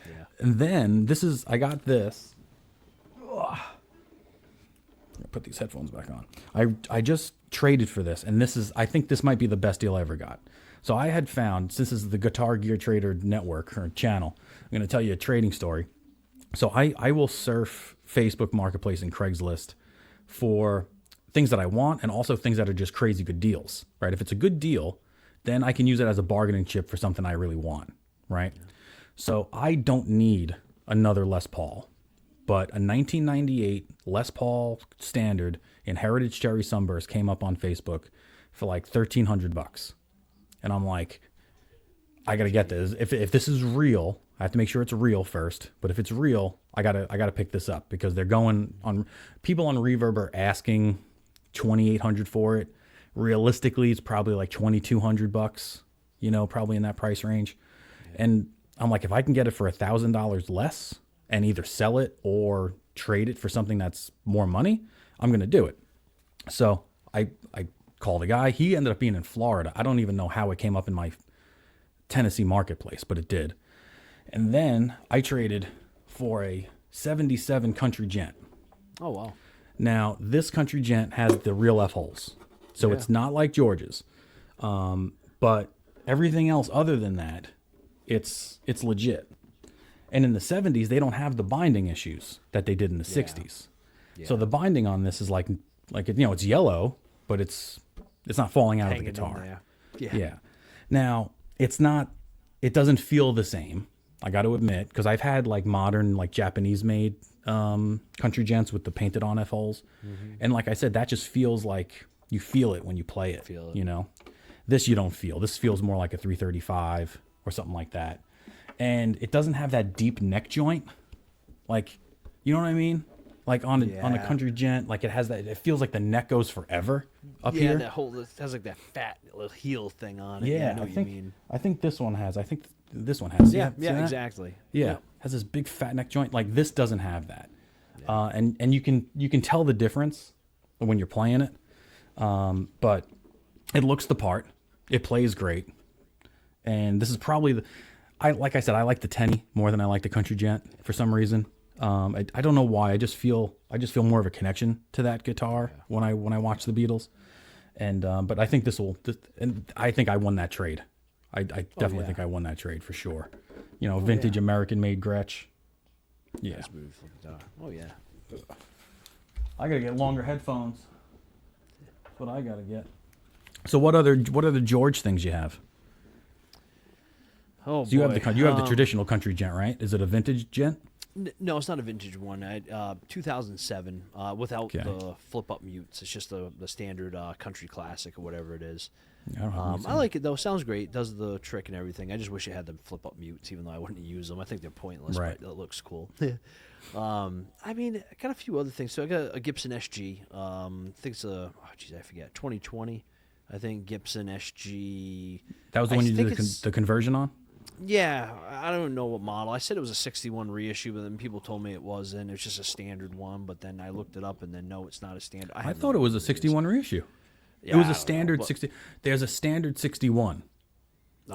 Speaker 1: Yeah. And then I got this. Ugh. Put these headphones back on. I just traded for this, and I think this might be the best deal I ever got. So I had found, since this is the Guitar Gear Trader network or channel, I'm going to tell you a trading story. So I will surf Facebook Marketplace and Craigslist for things that I want and also things that are just crazy good deals, right? If it's a good deal, then I can use it as a bargaining chip for something I really want, right? Yeah. So I don't need another Les Paul, but a 1998 Les Paul Standard in Heritage Cherry Sunburst came up on Facebook for like $1,300. And I'm like, I got to get this. If this is real, I have to make sure it's real first. But if it's real, I gotta pick this up because they're going on. People on Reverb are asking $2,800 for it. Realistically, it's probably like $2,200. Probably in that price range. Yeah. And I'm like, if I can get it for $1,000 less and either sell it or trade it for something that's more money, I'm gonna do it. So I called a guy. He ended up being in Florida. I don't even know how it came up in my Tennessee marketplace, but it did. And then I traded for a 77 Country Gent.
Speaker 2: Oh, wow.
Speaker 1: Now, this Country Gent has the real F holes. So it's not like George's. But everything else other than that, it's legit. And in the 70s, they don't have the binding issues that they did in the 60s. Yeah. So the binding on this is like it's yellow, but it's not falling out of the guitar. Yeah. Now, it doesn't feel the same. I got to admit, because I've had like modern, like Japanese made Country Gents with the painted on F holes. Mm-hmm. And like I said, that just feels like you feel it when you play it. This you don't feel. This feels more like a 335 or something like that. And it doesn't have that deep neck joint. Like, you know what I mean? Like on a Country Gent, like it has that. It feels like the neck goes forever up here.
Speaker 2: Yeah, it has like that fat little heel thing on it.
Speaker 1: Yeah, I think this one has. I think this one has.
Speaker 2: Yeah, exactly.
Speaker 1: Yeah, has this big fat neck joint. Like this doesn't have that. Yeah. And you can tell the difference when you're playing it. But it looks the part. It plays great. And this is probably like I said, I like the Tenny more than I like the Country Gent for some reason. I don't know why. I just feel more of a connection to that guitar when I watch the Beatles, and but I think and I think I won that trade. I definitely think I won that trade for sure. Vintage American-made Gretsch. Yeah.
Speaker 2: That's beautiful guitar. Oh yeah.
Speaker 1: I gotta get longer headphones. That's what I gotta get. So what other George things you have?
Speaker 2: Oh,
Speaker 1: so you have the traditional Country Gent, right? Is it a vintage Gent?
Speaker 2: No, it's not a vintage one. 2007, without the flip-up mutes. It's just the standard country classic or whatever it is. I like it, though. Sounds great. Does the trick and everything. I just wish it had the flip-up mutes, even though I wouldn't use them. I think they're pointless, but it looks cool. I mean, I got a few other things. So I got a Gibson SG. I think it's I forget, 2020. I think Gibson SG.
Speaker 1: That was the one you did the conversion on?
Speaker 2: Yeah, I don't know what model. I said it was a 61 reissue, but then people told me it wasn't. It was just a standard one, but then I looked it up, and then no, it's not a standard.
Speaker 1: I thought it was a 61 reissue. Yeah, it was a standard 60. There's a standard 61.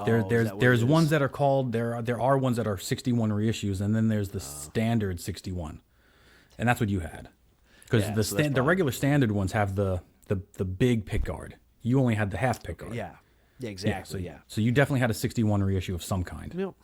Speaker 1: There's ones that are called there are ones that are 61 reissues, and then there's the standard 61, and that's what you had, because the regular standard ones have the big pick guard. You only had the half pick guard.
Speaker 2: Yeah, exactly.
Speaker 1: So you definitely had a 61 reissue of some kind.
Speaker 2: Yep.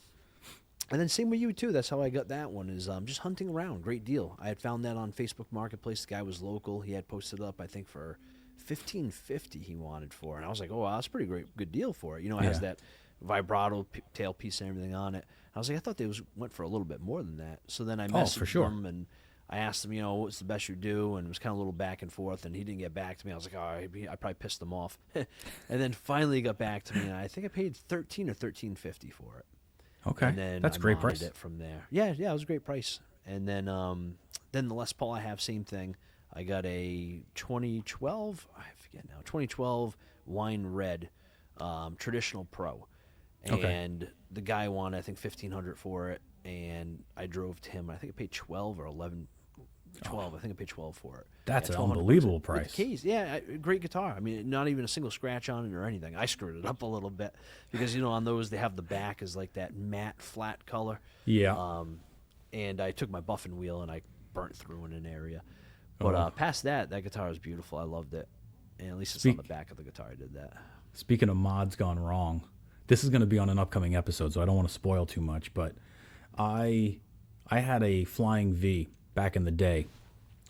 Speaker 2: And then same with you too. That's how I got that one. Is just hunting around. Great deal. I had found that on Facebook Marketplace. The guy was local. He had posted up, I think, for $15.50 he wanted for, and I was like, oh, wow, that's a pretty good deal for it. You know, it has that vibrato tailpiece and everything on it. I was like, I thought they went for a little bit more than that. So then I messaged him and I asked him, you know, what's the best you do, and it was kind of a little back and forth, and he didn't get back to me. I was like, oh, I probably pissed him off. And then finally he got back to me, and I think I paid $13 or $13.50 for it.
Speaker 1: Okay,
Speaker 2: and then
Speaker 1: that's a great price.
Speaker 2: It from there. Yeah, it was a great price. And then the Les Paul I have, same thing. I got a 2012, I forget now, 2012 wine red traditional pro. And the guy wanted, I think, $1,500 for it, and I drove to him. I think I paid 12 or 11. 12. I think I paid 12 for it.
Speaker 1: That's an unbelievable price.
Speaker 2: With the case, great guitar. I mean, not even a single scratch on it or anything. I screwed it up a little bit because, you know, on those they have the back is like that matte flat color.
Speaker 1: Yeah.
Speaker 2: And I took my buffing wheel and I burnt through in an area. But past that guitar is beautiful. I loved it. And at least it's on the back of the guitar I did that.
Speaker 1: Speaking of mods gone wrong, this is going to be on an upcoming episode, so I don't want to spoil too much, but I had a Flying V back in the day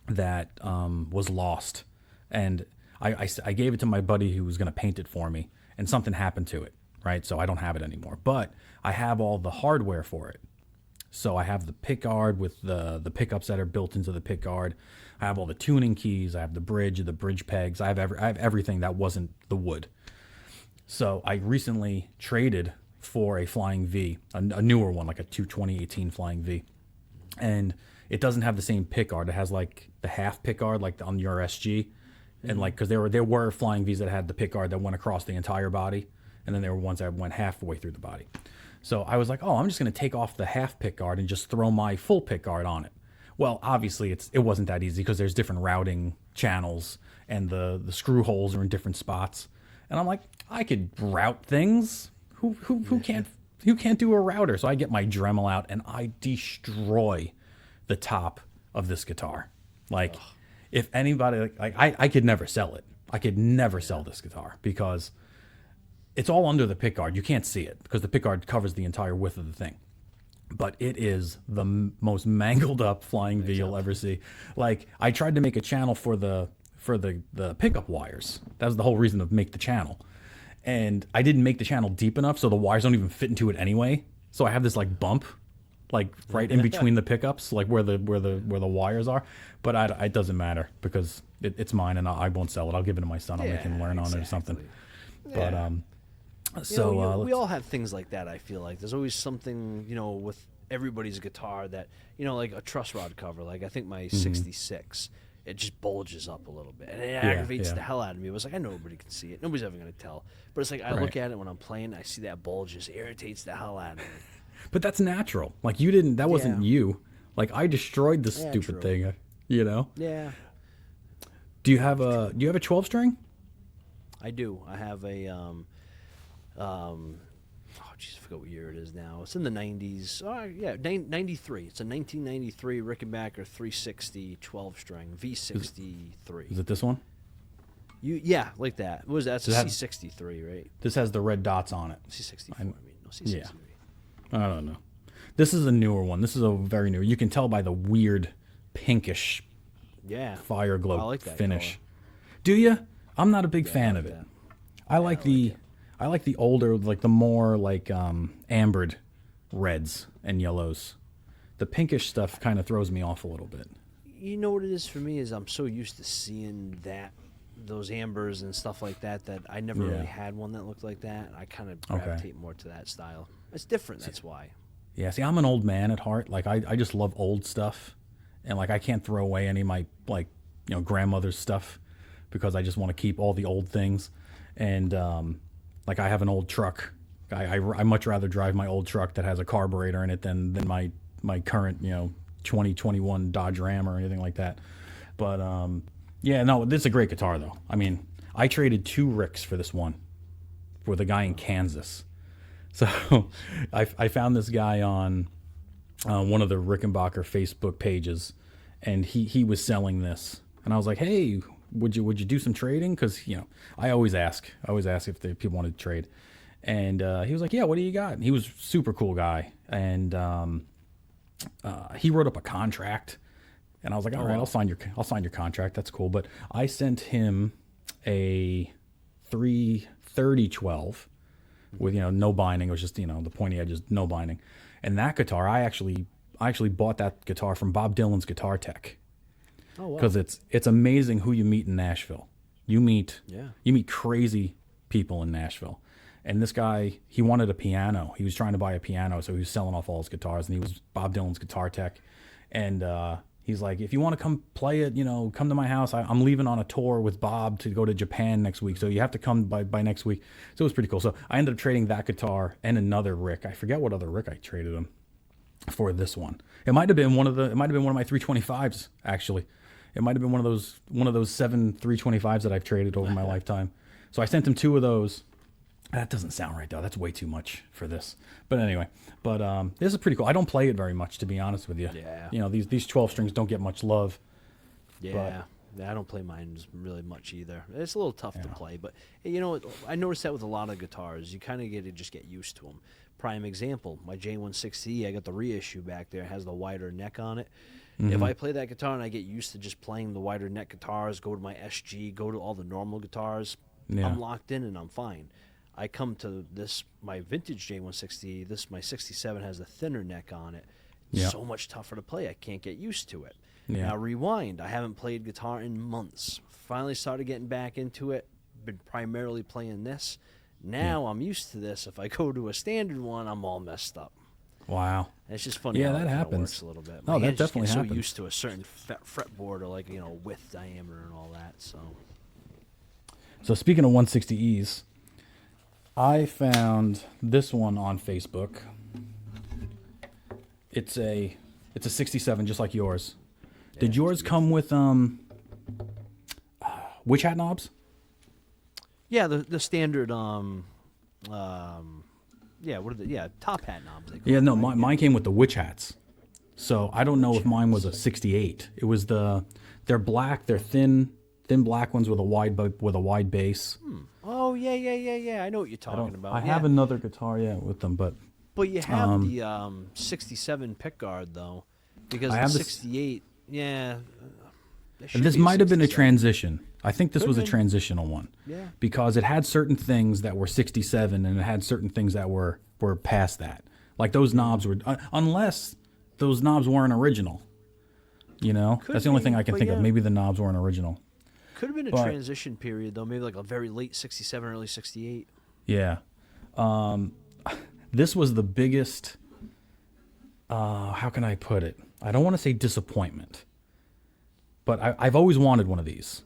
Speaker 1: that was lost, and I gave it to my buddy who was going to paint it for me, and something happened to it, right? So I don't have it anymore, but I have all the hardware for it. So I have the pickguard with the pickups that are built into the pickguard. I have all the tuning keys. I have the bridge pegs. I have everything that wasn't the wood. So I recently traded for a Flying V, a newer one, like a 2018 Flying V, and it doesn't have the same pickguard. It has like the half pickguard, like on your SG, and like because there were Flying Vs that had the pickguard that went across the entire body, and then there were ones that went halfway through the body. So I was like, oh, I'm just going to take off the half pickguard and just throw my full pickguard on it. Well, obviously it wasn't that easy because there's different routing channels and the screw holes are in different spots. And I'm like, I could route things. Who can't do a router? So I get my Dremel out and I destroy the top of this guitar. Like, if anybody, like I could never sell it. I could never sell this guitar because it's all under the pickguard. You can't see it because the pickguard covers the entire width of the thing. But it is the most mangled up Flying V you'll ever see. Like, I tried to make a channel for the pickup wires. That was the whole reason to make the channel. And I didn't make the channel deep enough, so the wires don't even fit into it anyway. So I have this like bump, like right in between the pickups, like where the wires are. But it doesn't matter because it's mine, and I won't sell it. I'll give it to my son. I'll make him learn on it or something.
Speaker 2: Yeah.
Speaker 1: But so
Speaker 2: we all have things like that. I feel like there's always something, you know, with everybody's guitar that, you know, like a truss rod cover. Like I think my 66. It just bulges up a little bit, and it aggravates the hell out of me. It was like, I know nobody can see it. Nobody's ever going to tell. But it's like, I look at it when I'm playing, I see that bulge, just irritates the hell out of me.
Speaker 1: But that's natural. Like, that wasn't you. Like, I destroyed this stupid thing, you know?
Speaker 2: Yeah.
Speaker 1: Do you have a 12 string?
Speaker 2: I do. I have a, I forgot what year it is now. It's in the 90s. 93. It's a 1993 Rickenbacker 360 12-string V63.
Speaker 1: Is it this one?
Speaker 2: Yeah, like that. What was that? It's a C63, right?
Speaker 1: This has the red dots on it.
Speaker 2: C64, I mean. No, C63.
Speaker 1: Yeah. I don't know. This is a newer one. This is a very new. You can tell by the weird pinkish fire glow finish.
Speaker 2: Color.
Speaker 1: Do you? I'm not a big fan of it. I like the older, like the more like ambered reds and yellows. The pinkish stuff kind of throws me off a little bit.
Speaker 2: You know what it is for me is I'm so used to seeing those ambers and stuff like that I never really had one that looked like that. I kind of gravitate more to that style. It's different, that's why.
Speaker 1: Yeah, see, I'm an old man at heart. Like I just love old stuff, and like I can't throw away any of my grandmother's stuff because I just want to keep all the old things. And like I have an old truck. I much rather drive my old truck that has a carburetor in it than my current 2021 Dodge Ram or anything like that. But this is a great guitar though. I mean, I traded 2 Ricks for this one with a guy in Kansas. So I found this guy on one of the Rickenbacker Facebook pages, and he was selling this, and I was like, hey, would you do some trading? Because I always ask if people wanted to trade, And he was like, "Yeah, what do you got?" And he was a super cool guy, and he wrote up a contract, and I was like, "All right, I'll sign your contract. That's cool." But I sent him a 33012 with no binding. It was just the pointy edges, no binding. And that guitar, I actually bought that guitar from Bob Dylan's Guitar Tech.
Speaker 2: Oh, wow.
Speaker 1: Because it's amazing who you meet in Nashville. You meet crazy people in Nashville. And this guy, he wanted a piano. He was trying to buy a piano, so he was selling off all his guitars. And he was Bob Dylan's Guitar Tech. And he's like, "If you want to come play it, come to my house. I'm leaving on a tour with Bob to go to Japan next week, so you have to come by next week." So it was pretty cool. So I ended up trading that guitar and another Rick. I forget what other Rick I traded him for this one. It might have been one of my 325s, actually. It might have been one of those 7 325s that I've traded over my lifetime. So I sent him 2 of those. That doesn't sound right though. That's way too much for this. But anyway, this is pretty cool. I don't play it very much, to be honest with you.
Speaker 2: Yeah.
Speaker 1: These 12 strings don't get much love.
Speaker 2: Yeah. I don't play mine really much either. It's a little tough to play, but I noticed that with a lot of guitars, you kind of get used to them. Prime example, my J160E, I got the reissue back there. It has the wider neck on it. Mm-hmm. If I play that guitar and I get used to just playing the wider neck guitars, go to my SG, go to all the normal guitars, I'm locked in and I'm fine. I come to my vintage J160, my 67 has a thinner neck on it. It's so much tougher to play. I can't get used to it. Yeah. Now rewind. I haven't played guitar in months. Finally started getting back into it. Been primarily playing this. Now I'm used to this. If I go to a standard one, I'm all messed up.
Speaker 1: Wow.
Speaker 2: And it's just funny.
Speaker 1: Yeah,
Speaker 2: how
Speaker 1: that
Speaker 2: it
Speaker 1: happens.
Speaker 2: Works a little bit.
Speaker 1: Oh, that definitely happens.
Speaker 2: So used to a certain fretboard or width, diameter, and all that.
Speaker 1: So speaking of 160Es. I found this one on Facebook. It's a 67, just like yours. Yeah, did yours come with witch hat knobs?
Speaker 2: Yeah, the standard top hat knobs.
Speaker 1: Yeah, no, mine came with the witch hats. So I don't know if mine was a 68. It was they're black, they're thin black ones with a wide base.
Speaker 2: Oh yeah. I know what you're talking about.
Speaker 1: I have another guitar, with them, but
Speaker 2: you have the 67 pickguard though, because the 68,
Speaker 1: And this might have been a transition. I think this was a transitional one.
Speaker 2: Yeah.
Speaker 1: Because it had certain things that were 67, and it had certain things that were past that. Like those knobs were, unless those knobs weren't original. That's the only thing I can think of. Maybe the knobs weren't original.
Speaker 2: Could have been a transition period, though. Maybe like a very late 67, early 68.
Speaker 1: Yeah. This was the biggest, how can I put it? I don't want to say disappointment, but I've always wanted one of these,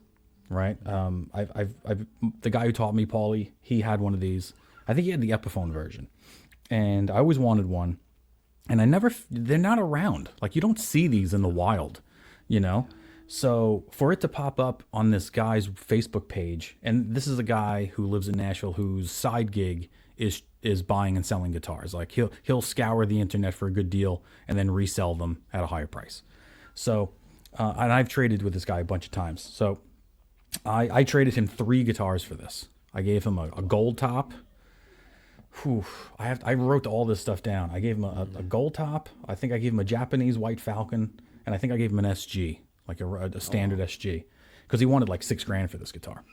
Speaker 1: right? The guy who taught me, Paulie, he had one of these. I think he had the Epiphone version. And I always wanted one. And they're not around. Like, you don't see these in the wild, So for it to pop up on this guy's Facebook page, and this is a guy who lives in Nashville whose side gig is buying and selling guitars. Like he'll scour the internet for a good deal and then resell them at a higher price. So, and I've traded with this guy a bunch of times. So I traded him 3 guitars for this. I gave him a gold top. I wrote all this stuff down. I gave him a gold top. I think I gave him a Japanese White Falcon, and I think I gave him an SG. Like a standard SG, because he wanted like $6,000 for this guitar.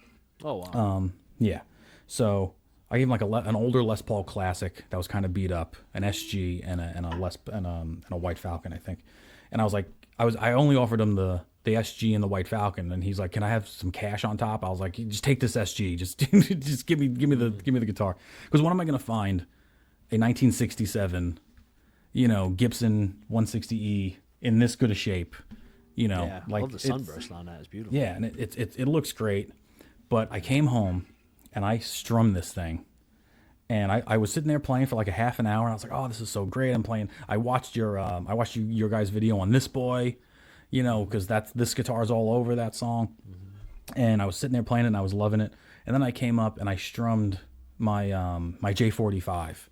Speaker 2: Oh wow.
Speaker 1: Yeah. So I gave him like an older Les Paul Classic that was kind of beat up, an SG and a White Falcon, I think. And I was like, I only offered him the SG and the White Falcon, and he's like, "Can I have some cash on top?" I was like, "Just take this SG. Just give me the guitar." Because what am I gonna find a 1967, Gibson 160E in this good a shape?
Speaker 2: I love the sunburst on that. It's beautiful.
Speaker 1: Yeah, and it looks great. But I came home and I strummed this thing, and I was sitting there playing for like a half an hour, and I was like, "Oh, this is so great!" I'm playing. I watched your guys' video on This Boy, because this guitar is all over that song, and I was sitting there playing it, and I was loving it. And then I came up and I strummed my J45.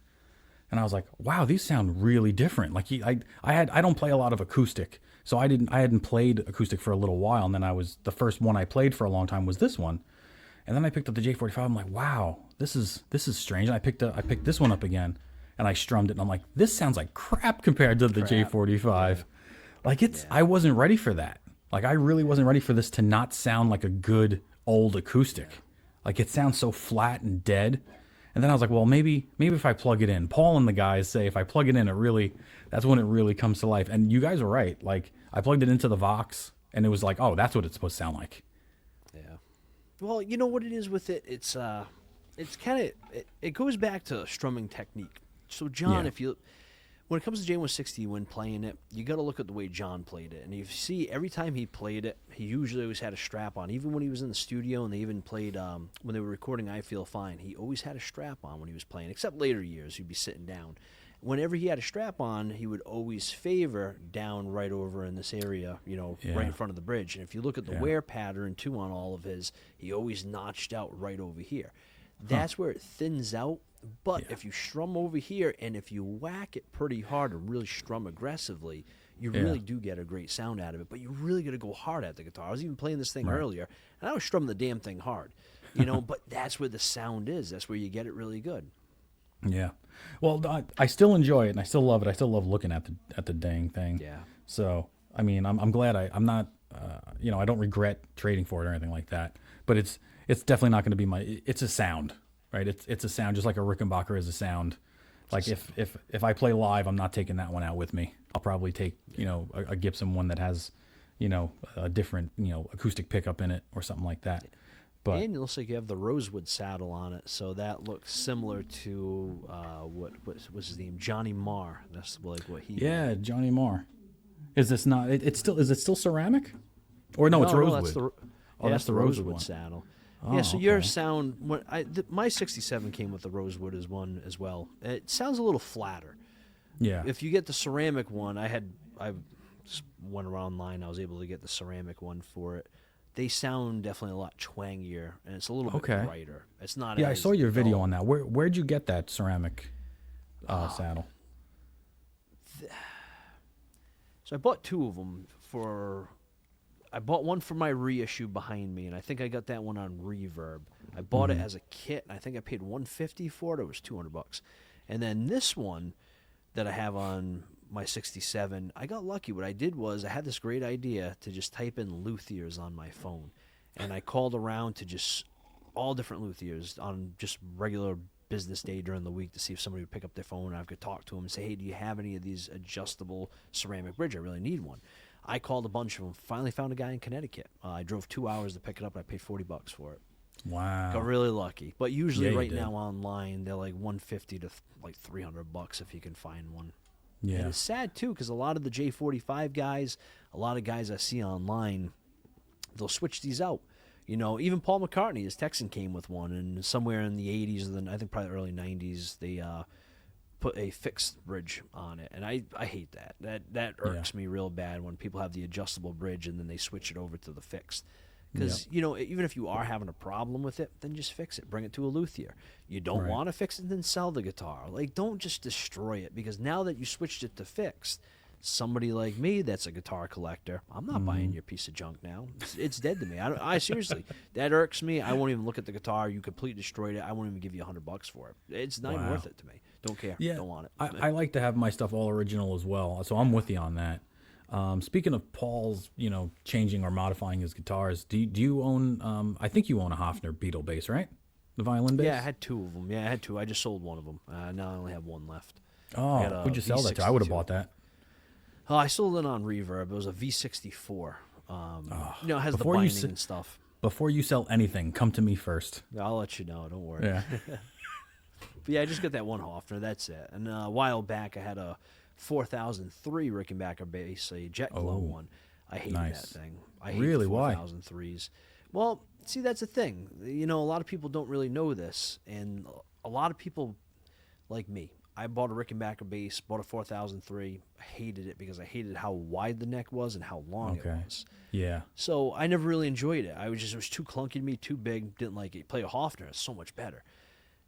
Speaker 1: And I was like, wow, these sound really different. Like I don't play a lot of acoustic, so I hadn't played acoustic for a little while. And then the first one I played for a long time was this one. And then I picked up the J45. I'm like, wow, this is strange. And I picked this one up again, and I strummed it, and I'm like, this sounds like crap compared to the J45. Like I wasn't ready for that. Like I really wasn't ready for this to not sound like a good old acoustic. Like it sounds so flat and dead. And then I was like, well, maybe if I plug it in. Paul and the guys say if I plug it in, that's when it really comes to life. And you guys are right. Like I plugged it into the Vox, and it was like, oh, that's what it's supposed to sound like.
Speaker 2: Yeah. Well, you know what it is with it? It's kind of it goes back to strumming technique. So John, when it comes to J160, when playing it, you got to look at the way John played it. And you see, every time he played it, he usually always had a strap on. Even when he was in the studio, and they even played when they were recording I Feel Fine, he always had a strap on when he was playing, except later years, he'd be sitting down. Whenever he had a strap on, he would always favor down right over in this area, right in front of the bridge. And if you look at the wear pattern, too, on all of his, he always notched out right over here. That's where it thins out. But if you strum over here, and if you whack it pretty hard and really strum aggressively, you really do get a great sound out of it. But you really got to go hard at the guitar. I was even playing this thing earlier, and I was strumming the damn thing hard, but that's where the sound is. That's where you get it really good.
Speaker 1: Yeah. Well, I still enjoy it, and I still love it. I still love looking at the dang thing.
Speaker 2: Yeah.
Speaker 1: So, I mean, I'm glad I'm not, I don't regret trading for it or anything like that. But it's definitely not going to be it's a sound. Right, it's a sound just like a Rickenbacker is a sound. Like if I play live, I'm not taking that one out with me. I'll probably take a Gibson one that has a different acoustic pickup in it or something like that. But
Speaker 2: and it looks like you have the rosewood saddle on it, so that looks similar to what was his name, Johnny Marr. That's like what he.
Speaker 1: Yeah, Johnny Marr. Is this not? Is it still ceramic? Or no, it's rosewood.
Speaker 2: That's the
Speaker 1: rosewood
Speaker 2: one. Saddle.
Speaker 1: Oh,
Speaker 2: yeah, so your sound, my 67 came with the rosewood as one as well. It sounds a little flatter.
Speaker 1: Yeah.
Speaker 2: If you get the ceramic one, I just went around online. I was able to get the ceramic one for it. They sound definitely a lot twangier, and it's a little bit brighter. It's not.
Speaker 1: Yeah, I saw your video on that. Where'd you get that ceramic saddle?
Speaker 2: So I bought two of them I bought one for my reissue behind me, and I think I got that one on Reverb. I bought it as a kit, and I think I paid $150 for it. It was $200. And then this one that I have on my 67, I got lucky. What I did was I had this great idea to just type in luthiers on my phone, and I called around to just all different luthiers on just regular business day during the week to see if somebody would pick up their phone, and I could talk to them and say, hey, do you have any of these adjustable ceramic bridge? I really need one. I called a bunch of them. Finally found a guy in Connecticut. I drove 2 hours to pick it up, and I paid $40 for it.
Speaker 1: Wow.
Speaker 2: Got really lucky. But usually right now online, they're like $150 to like $300 if you can find one.
Speaker 1: Yeah.
Speaker 2: And it's sad, too, because a lot of the J45 guys, a lot of guys I see online, they'll switch these out. Even Paul McCartney, his Texan came with one, and somewhere in the 80s, and then I think probably early 90s, they put a fixed bridge on it, and I hate that. That irks me real bad when people have the adjustable bridge and then they switch it over to the fixed. Because even if you are having a problem with it, then just fix it. Bring it to a luthier. You don't want to fix it, then sell the guitar. Like, don't just destroy it, because now that you switched it to fixed, somebody like me that's a guitar collector, I'm not buying your piece of junk now. It's dead to me. I seriously, that irks me. I won't even look at the guitar. You completely destroyed it. I won't even give you $100 for it. It's not even worth it to me. Don't care.
Speaker 1: Yeah,
Speaker 2: don't want it.
Speaker 1: I like to have my stuff all original as well, so I'm with you on that. Speaking of Paul's, changing or modifying his guitars, do you own? I think you own a Hofner Beetle bass, right? The violin bass.
Speaker 2: Yeah, I had two of them. Yeah, I had two. I just sold one of them. Now I only have one left.
Speaker 1: Oh, who'd you sell that to? I would have bought that.
Speaker 2: I sold it on Reverb. It was a V64. It has the binding and stuff.
Speaker 1: Before you sell anything, come to me first.
Speaker 2: I'll let you know. Don't worry.
Speaker 1: Yeah.
Speaker 2: But yeah, I just got that one Hofner. That's it. And a while back, I had a 4003 Rickenbacker bass, a Jet Glow one. I hated that thing. I hate the 4003s. Well, see, that's the thing. A lot of people don't really know this, and a lot of people like me. I bought a Rickenbacker bass, bought a 4003, hated it because I hated how wide the neck was and how long it was.
Speaker 1: Yeah.
Speaker 2: So I never really enjoyed it. It was too clunky to me, too big, didn't like it. Play a Hofner, it's so much better.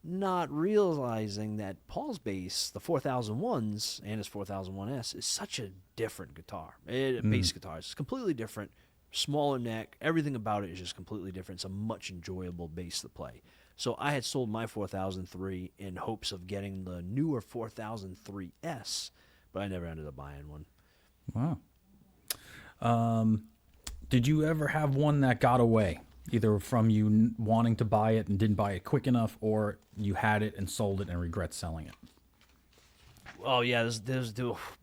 Speaker 2: Not realizing that Paul's bass, the 4001s and his 4001S, is such a different guitar. Bass guitar is completely different, smaller neck. Everything about it is just completely different. It's a much enjoyable bass to play. So I had sold my 4003 in hopes of getting the newer 4003S, but I never ended up buying one.
Speaker 1: Wow. Did you ever have one that got away, either from you wanting to buy it and didn't buy it quick enough, or you had it and sold it and regret selling it?
Speaker 2: Oh yeah,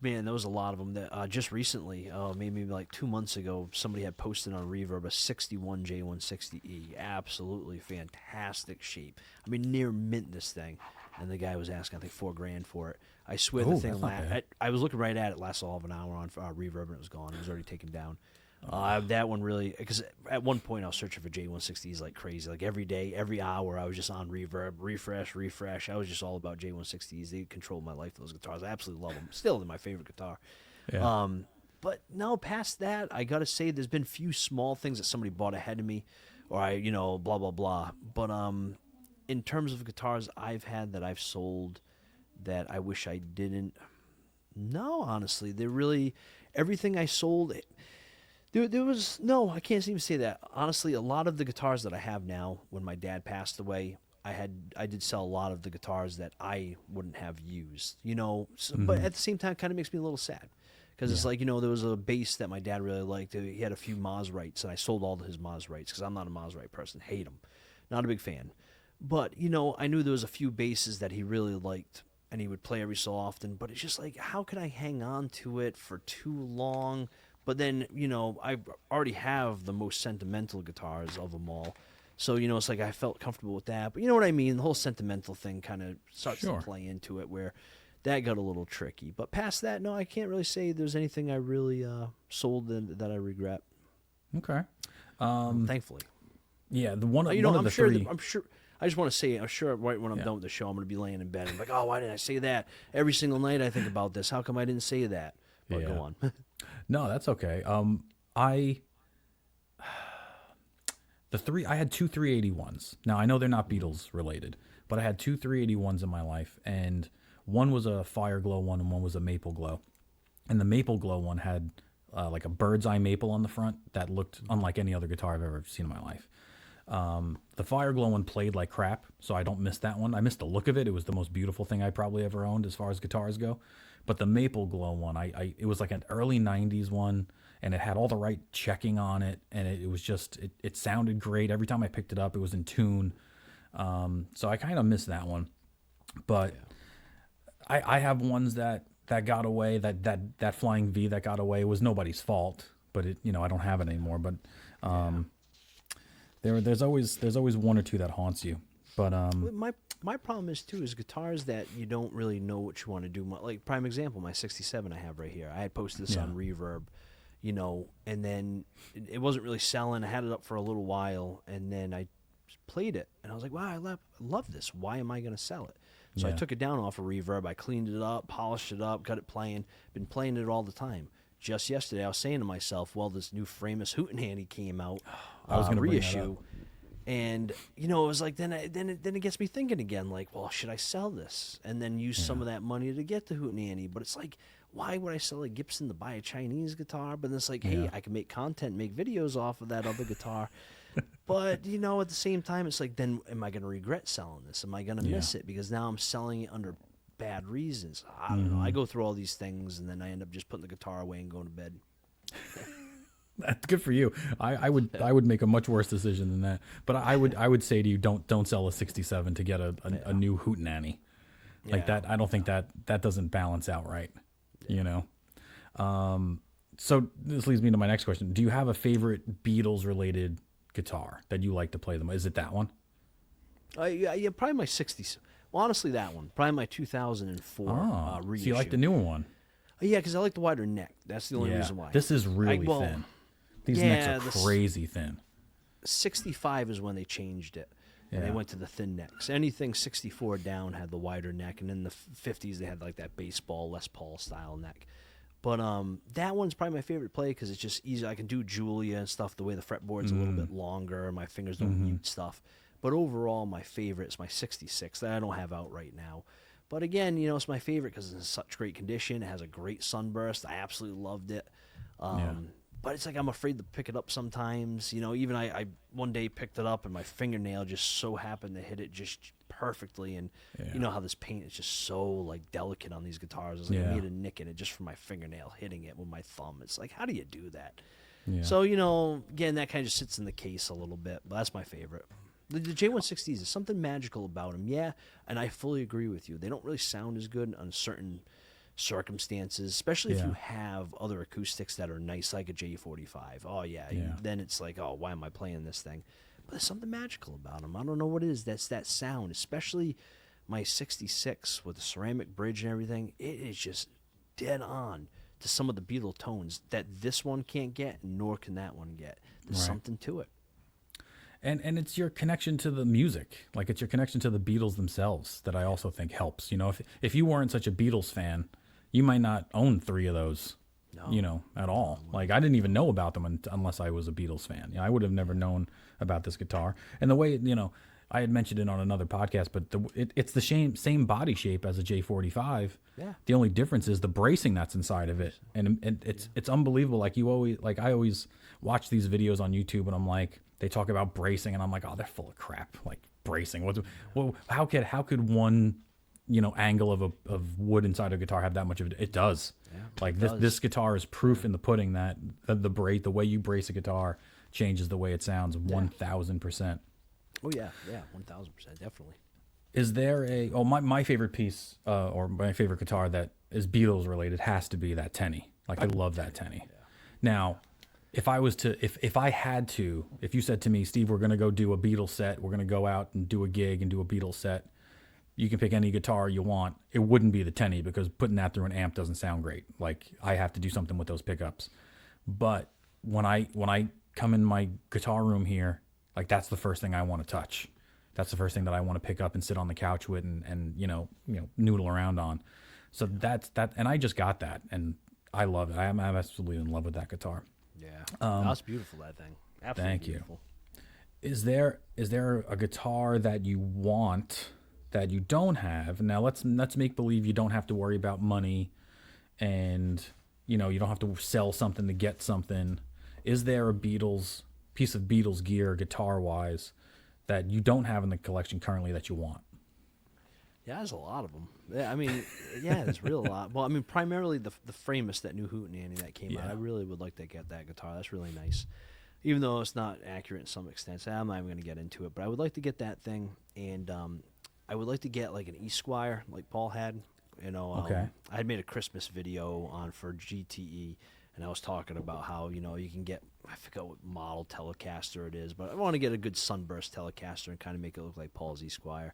Speaker 2: man, there was a lot of them. That just recently, maybe like 2 months ago, somebody had posted on Reverb a '61 J160E, absolutely fantastic shape. I mean, near mint this thing, and the guy was asking I think $4,000 for it. I swear the thing. I was looking right at it, lasted all of an hour on Reverb, and it was gone. It was already taken down. That one really, because at one point I was searching for J160s like crazy. Like every day, every hour, I was just on Reverb, refresh. I was just all about J160s. They controlled my life, those guitars. I absolutely love them. Still, they're my favorite guitar.
Speaker 1: Yeah.
Speaker 2: But no, past that, I got to say there's been few small things that somebody bought ahead of me, or blah, blah, blah. But in terms of guitars I've had that I've sold that I wish I didn't, no, honestly, they're really, everything I sold... There was no, I can't even say that. Honestly, a lot of the guitars that I have now, when my dad passed away, I did sell a lot of the guitars that I wouldn't have used, but at the same time, it kind of makes me a little sad because it's like, there was a bass that my dad really liked. He had a few Maserati's, and I sold all of his Maserati's because I'm not a Maserati person. Hate them. Not a big fan. But, I knew there was a few basses that he really liked, and he would play every so often. But it's just like, how could I hang on to it for too long? But then, I already have the most sentimental guitars of them all. So, it's like I felt comfortable with that. But you know what I mean? The whole sentimental thing kind of starts to play into it where that got a little tricky. But past that, no, I can't really say there's anything I really one that I regret.
Speaker 1: Okay.
Speaker 2: Thankfully.
Speaker 1: Yeah, one of
Speaker 2: I'm
Speaker 1: the
Speaker 2: sure
Speaker 1: three.
Speaker 2: I'm sure. I just want to say, I'm sure right when I'm done with the show, I'm going to be laying in bed and like, oh, why didn't I say that? Every single night I think about this. How come I didn't say that? But go on.
Speaker 1: No, that's okay. I had two 381s. Now I know they're not Beatles related, but I had two 381s in my life, and one was a Fire Glow one, and one was a Maple Glow. And the Maple Glow one had like a bird's eye maple on the front that looked unlike any other guitar I've ever seen in my life. The Fire Glow one played like crap, so I don't miss that one. I missed the look of it. It was the most beautiful thing I probably ever owned as far as guitars go. But the Maple Glow one, it was like an early 90s one, and it had all the right checking on it, and it was just, it sounded great. Every time I picked it up, it was in tune. So I kind of missed that one. But I have ones that got away, that Flying V that got away was nobody's fault, but I don't have it anymore. But there's always one or two that haunts you. But
Speaker 2: my problem is guitars that you don't really know what you want to do. Like prime example, my 67 I have right here. I had posted this on Reverb, and then it wasn't really selling. I had it up for a little while, and then I played it, and I was like, wow, I love this. Why am I going to sell it? So I took it down off of Reverb. I cleaned it up, polished it up, got it playing. Been playing it all the time. Just yesterday, I was saying to myself, well, this new Framus Hootenanny came out,
Speaker 1: I was going to
Speaker 2: reissue. And it was like then it gets me thinking again, like, well, should I sell this and then use some of that money to get the Hootenanny? But it's like, why would I sell a Gibson to buy a Chinese guitar? But then it's like, hey, I can make content, make videos off of that other guitar. But at the same time, it's like, then am I going to regret selling this? Am I going to miss it because now I'm selling it under bad reasons? I don't know. I go through all these things and then I end up just putting the guitar away and going to bed.
Speaker 1: That's good for you. I would make a much worse decision than that. But I would say to you, don't sell a 67 to get a new Hootenanny. Like that. I don't think that doesn't balance out right. So this leads me to my next question. Do you have a favorite Beatles related guitar that you like to play them? Is it that one?
Speaker 2: Yeah, probably my 60s. Well, honestly, that one. Probably my 2004 reissue.
Speaker 1: So you like the newer one?
Speaker 2: Yeah, because I like the wider neck. That's the only reason why.
Speaker 1: This is really thin. These necks are crazy thin.
Speaker 2: 65 is when they changed it. And they went to the thin necks. Anything 64 down had the wider neck. And in the 50s, they had like that baseball, Les Paul style neck. But that one's probably my favorite play because it's just easy. I can do Julia and stuff the way the fretboard's a little bit longer. My fingers don't mute stuff. But overall, my favorite is my 66 that I don't have out right now. But again, it's my favorite because it's in such great condition. It has a great sunburst. I absolutely loved it. but it's like I'm afraid to pick it up sometimes. You know, even I one day picked it up and my fingernail just so happened to hit it just perfectly. And you know how this paint is just so like delicate on these guitars. It's like I made a nick in it just from my fingernail hitting it with my thumb. It's like, how do you do that? Yeah. So, you know, again, that kind of just sits in the case a little bit, but that's my favorite. The J160s, there's something magical about them, yeah, and I fully agree with you. They don't really sound as good on certain circumstances, especially if you have other acoustics that are nice, like a J45. Oh, yeah. Then it's like, oh, why am I playing this thing? But there's something magical about them. I don't know what it is. That's that sound, especially my 66 with the ceramic bridge and everything. It is just dead on to some of the Beatle tones that this one can't get, nor can that one get. There's something to it.
Speaker 1: And it's your connection to the music, like it's your connection to the Beatles themselves that I also think helps. You know, if you weren't such a Beatles fan, you might not own 3 of those, you know, at all. Like I didn't even know about them unless I was a Beatles fan. You know, I would have never known about this guitar. And the way, you know, I had mentioned it on another podcast, but it's the same body shape as a J45.
Speaker 2: Yeah.
Speaker 1: The only difference is the bracing that's inside of it, and it's unbelievable. Like I always watch these videos on YouTube, and I'm like, they talk about bracing, and I'm like, oh, they're full of crap. Like bracing. How could one, you know, angle of wood inside a guitar have that much of it? It does. Yeah, like this guitar is proof in the pudding that the way you brace a guitar changes the way it sounds 1,000%.
Speaker 2: Oh yeah, 1,000%, definitely.
Speaker 1: Is there my favorite piece or my favorite guitar that is Beatles related has to be that Tenny. Like I love that Tenny. Yeah. Now, if I was to if I had to, if you said to me, Steve, we're gonna go do a Beatles set, we're gonna go out and do a gig and do a Beatles set, you can pick any guitar you want. It wouldn't be the Tenny because putting that through an amp doesn't sound great. Like I have to do something with those pickups. But when I come in my guitar room here, like that's the first thing I want to touch. That's the first thing that I want to pick up and sit on the couch with and you know noodle around on. So that's that, and I just got that, and I love it. I'm absolutely in love with that guitar.
Speaker 2: Yeah, that's beautiful. That thing. Absolutely
Speaker 1: thank
Speaker 2: beautiful.
Speaker 1: You. Is there a guitar that you want that you don't have? Now let's make believe you don't have to worry about money, and you know you don't have to sell something to get something. Is there a piece of Beatles gear, guitar-wise, that you don't have in the collection currently that you want?
Speaker 2: Yeah, there's a lot of them. Yeah, I mean, yeah, there's real a lot. Well, I mean, primarily the Framus, that new Hootenanny that came out. I really would like to get that guitar. That's really nice. Even though it's not accurate in some extent. So I'm not even going to get into it. But I would like to get that thing. And I would like to get like an E-Squire like Paul had. You know, I had made a Christmas video for GTE. And I was talking about how, you know, you can get, I forget what model Telecaster it is, but I want to get a good Sunburst Telecaster and kind of make it look like Paul's E-Squire.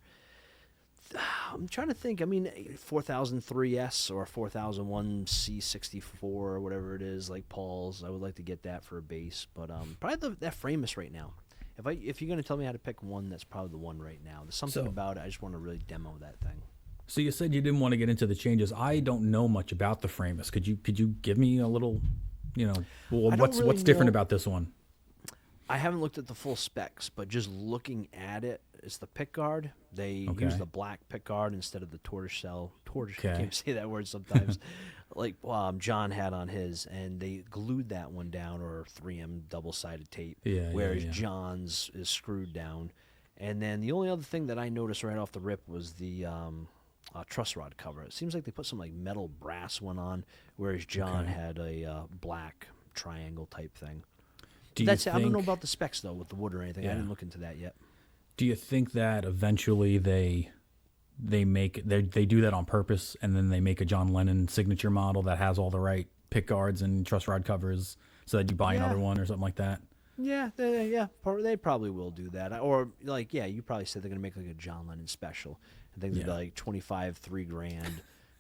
Speaker 2: I'm trying to think. I mean, 4003S or 4001 C64 or whatever it is, like Paul's. I would like to get that for a bass, but probably that Framus right now. If you're going to tell me how to pick one, that's probably the one right now. There's something about it. I just want to really demo that thing.
Speaker 1: So you said you didn't want to get into the changes. I don't know much about the Framus. Could you give me a little, you know, what's different about this one?
Speaker 2: I haven't looked at the full specs, but just looking at it, it's the pickguard. They use the black pickguard instead of the tortoiseshell. I can't say that word sometimes. Like John had on his, and they glued that one down, or 3M double-sided tape, whereas John's is screwed down. And then the only other thing that I noticed right off the rip was the truss rod cover. It seems like they put some like metal brass one on, whereas John had a black triangle type thing. I don't know about the specs though with the wood or anything. I didn't look into that yet.
Speaker 1: Do you think that eventually they do that on purpose, and then they make a John Lennon signature model that has all the right pick guards and truss rod covers, so that you buy another one or something like that?
Speaker 2: Yeah, they probably will do that. Or like, you probably said they're gonna make like a John Lennon special. I think they'd be like $25, $3,000.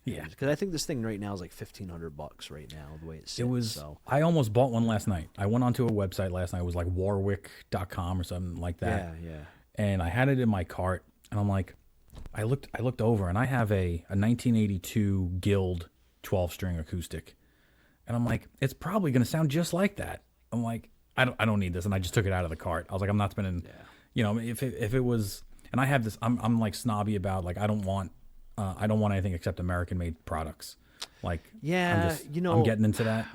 Speaker 2: Yeah, because I think this thing right now is like $1,500 right now, the way it sits.
Speaker 1: I almost bought one last night. I went onto a website last night. It was like Warwick.com or something like that.
Speaker 2: Yeah.
Speaker 1: And I had it in my cart, and I'm like, I looked over, and I have a 1982 Guild 12-string acoustic, and I'm like, it's probably gonna sound just like that. I'm like, I don't need this, and I just took it out of the cart. I was like, I'm not spending, you know, if it was, and I have this, I'm like snobby about, like, I don't want anything except American-made products. Like, I'm getting into that.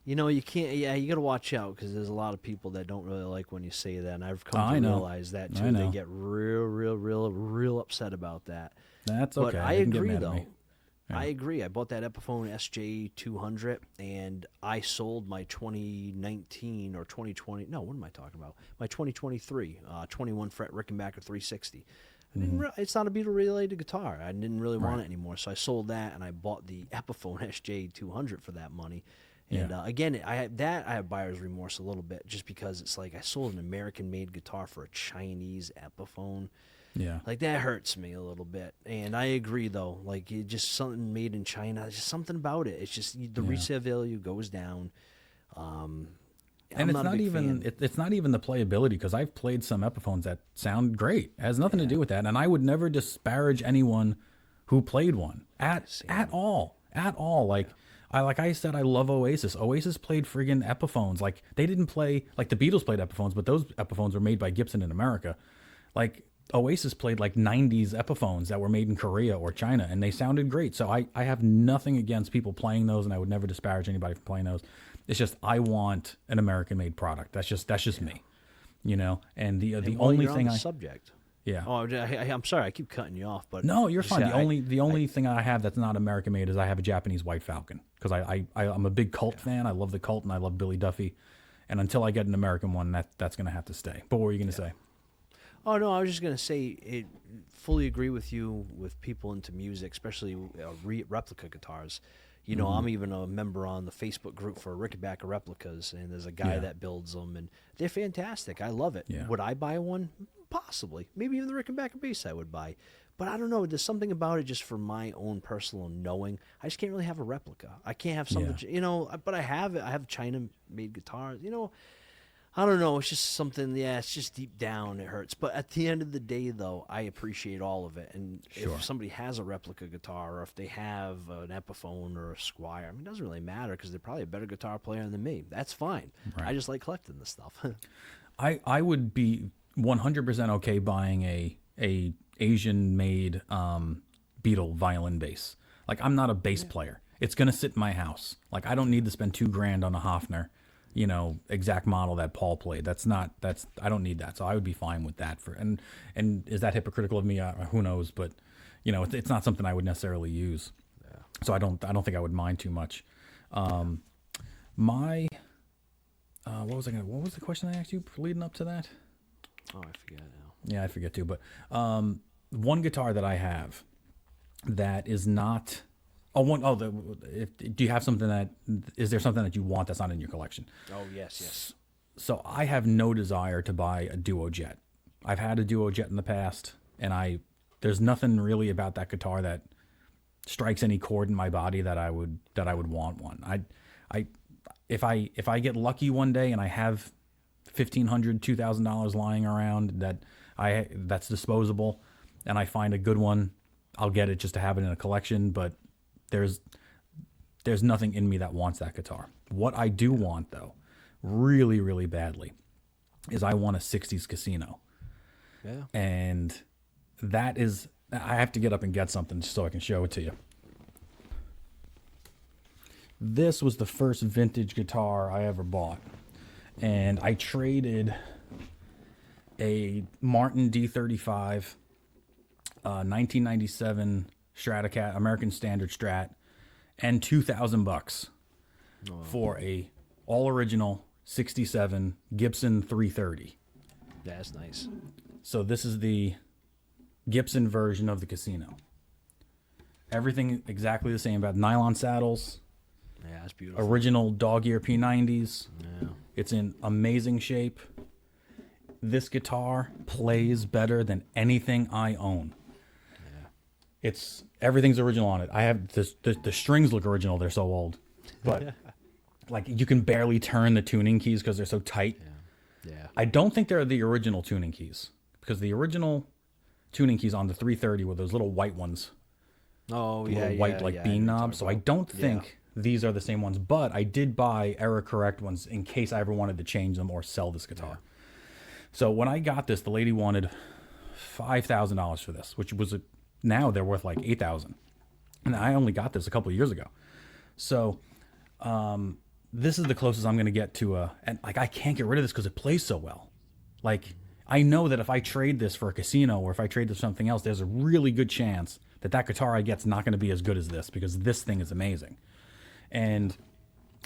Speaker 2: You can't. Yeah, you got to watch out because there's a lot of people that don't really like when you say that, and I've come
Speaker 1: I
Speaker 2: to
Speaker 1: know.
Speaker 2: realize that
Speaker 1: I
Speaker 2: too. They
Speaker 1: know.
Speaker 2: get real upset about that.
Speaker 1: That's
Speaker 2: But
Speaker 1: okay.
Speaker 2: I
Speaker 1: They can get
Speaker 2: agree,
Speaker 1: mad at
Speaker 2: though.
Speaker 1: me. Yeah.
Speaker 2: I agree. I bought that Epiphone SJ200, and I sold my 2019 or 2020. No, what am I talking about? My 2023 21 fret Rickenbacker 360. It's not a Beatle related guitar. I didn't really want it anymore, so I sold that and I bought the Epiphone SJ200 for that money. And again, I have buyer's remorse a little bit just because it's like I sold an American-made guitar for a Chinese Epiphone.
Speaker 1: Yeah.
Speaker 2: Like that hurts me a little bit. And I agree though. Like it just something made in China. There's just something about it. It's just the resale value goes down.
Speaker 1: And it's not even it's not even the playability, because I've played some Epiphones that sound great. It has nothing to do with that, and I would never disparage anyone who played one at all. Like I said, I love Oasis. Oasis played friggin' Epiphones. Like they didn't play like the Beatles played Epiphones, but those Epiphones were made by Gibson in America. Like Oasis played like 90s Epiphones that were made in Korea or China, and they sounded great. So I have nothing against people playing those, and I would never disparage anybody for playing those. It's just I want an American-made product. That's just me, you know. And the only thing
Speaker 2: subject.
Speaker 1: Yeah.
Speaker 2: Oh, I'm sorry. I keep cutting you off, but
Speaker 1: no, you're fine. The only thing I have that's not American-made is I have a Japanese White Falcon, because I'm a big Cult fan. I love the Cult, and I love Billy Duffy. And until I get an American one, that's going to have to stay. But what were you going to say?
Speaker 2: Oh no, I was just gonna say fully agree with you with people into music, especially replica guitars. You know, I'm even a member on the Facebook group for Rickenbacker replicas, and there's a guy that builds them, and they're fantastic. I love it.
Speaker 1: Yeah.
Speaker 2: Would I buy one? Possibly. Maybe even the Rickenbacker bass I would buy. But I don't know. There's something about it just for my own personal knowing. I just can't really have a replica. I can't have something, you know, but I have it. I have China-made guitars, you know. I don't know. It's just something, it's just deep down it hurts. But at the end of the day, though, I appreciate all of it. And if somebody has a replica guitar, or if they have an Epiphone or a Squire, I mean, it doesn't really matter because they're probably a better guitar player than me. That's fine.
Speaker 1: Right.
Speaker 2: I just like collecting this stuff.
Speaker 1: I would be 100% okay buying a Asian-made Beatle violin bass. Like, I'm not a bass player. It's going to sit in my house. Like, I don't need to spend $2,000 on a Hofner, you know, exact model that Paul played. I don't need that. So I would be fine with that. And is that hypocritical of me? Who knows? But, you know, it's not something I would necessarily use. Yeah. So I don't think I would mind too much. What was the question I asked you leading up to that?
Speaker 2: Oh, I forget now.
Speaker 1: Yeah, I forget too. But one guitar that I have that is not. Do you have something is there something that you want that's not in your collection?
Speaker 2: Oh, yes.
Speaker 1: So I have no desire to buy a Duo Jet. I've had a Duo Jet in the past, and there's nothing really about that guitar that strikes any chord in my body that I would want one. If I get lucky one day and I have $1,500, $2,000 lying around that's disposable, and I find a good one, I'll get it just to have it in a collection. But there's nothing in me that wants that guitar. What I do want, though, really, really badly, is I want a 60s Casino.
Speaker 2: Yeah.
Speaker 1: And that is, I have to get up and get something so I can show it to you. This was the first vintage guitar I ever bought. And I traded a Martin D35, 1997 Stratocat, American Standard Strat, and $2,000 for a all original 67 Gibson 330.
Speaker 2: That's nice.
Speaker 1: So this is the Gibson version of the Casino. Everything exactly the same, about nylon saddles.
Speaker 2: Yeah, that's beautiful.
Speaker 1: Original dog ear P90s.
Speaker 2: Yeah.
Speaker 1: It's in amazing shape. This guitar plays better than anything I own. Everything's original on it. I have the strings look original. They're so old, but like you can barely turn the tuning keys because they're so tight.
Speaker 2: Yeah.
Speaker 1: I don't think they're the original tuning keys, because the original tuning keys on the 330 were those little white ones.
Speaker 2: Oh,
Speaker 1: Little white bean knobs. So I don't think these are the same ones, but I did buy error correct ones in case I ever wanted to change them or sell this guitar. So when I got this, the lady wanted $5,000 for this, which was now they're worth like $8,000, and I only got this a couple of years ago. So this is the closest I'm gonna get to and like I can't get rid of this because it plays so well. Like I know that if I trade this for a casino or if I trade this for something else, there's a really good chance that that guitar I get's not going to be as good as this because this thing is amazing. And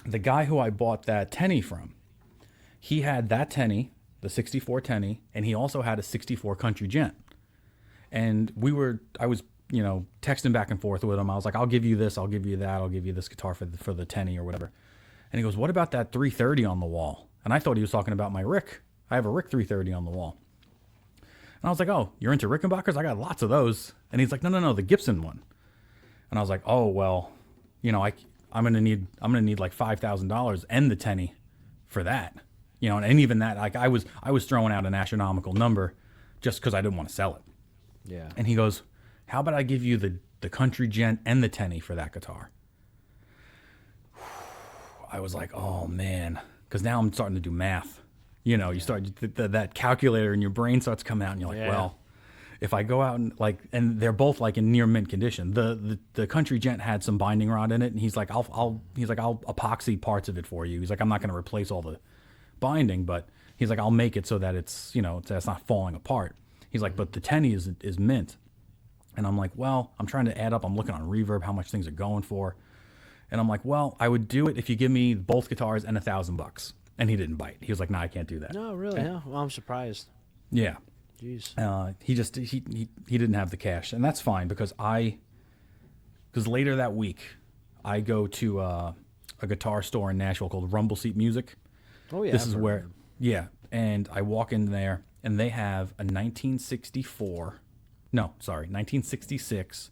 Speaker 1: the guy who I bought that Tenny from, he had that Tenny, the 64 Tenny, and he also had a 64 Country Gent. And I was, you know, texting back and forth with him. I was like, I'll give you this, I'll give you that, I'll give you this guitar for the Tenny or whatever. And he goes, what about that 330 on the wall? And I thought he was talking about my Rick. I have a Rick 330 on the wall. And I was like, oh, you're into Rickenbackers? I got lots of those. And he's like, no, the Gibson one. And I was like, oh, well, you know, I'm gonna need like $5,000 and the Tenny for that. You know, and even that, like I was throwing out an astronomical number just because I didn't want to sell it.
Speaker 2: Yeah.
Speaker 1: And he goes, how about I give you the Country Gent and the Tenny for that guitar? I was like, oh man, because now I'm starting to do math. You know, you start that calculator in your brain starts coming out, and you're like, well, if I go out and and they're both like in near mint condition. The Country Gent had some binding rod in it, and he's like, I'll epoxy parts of it for you. He's like, I'm not going to replace all the binding, but he's like, I'll make it so that it's, you know, it's not falling apart. He's like, but the Tenny is mint, and I'm like, well, I'm trying to add up. I'm looking on Reverb how much things are going for, and I'm like, well, I would do it if you give me both guitars and $1,000. And he didn't bite. He was like, "No, I can't do that."
Speaker 2: No, really? Yeah. Well, I'm surprised.
Speaker 1: Yeah.
Speaker 2: Jeez.
Speaker 1: He didn't have the cash, and that's fine because later that week, I go to a guitar store in Nashville called Rumble Seat Music.
Speaker 2: Oh yeah.
Speaker 1: This is where, and I walk in there, and they have a 1966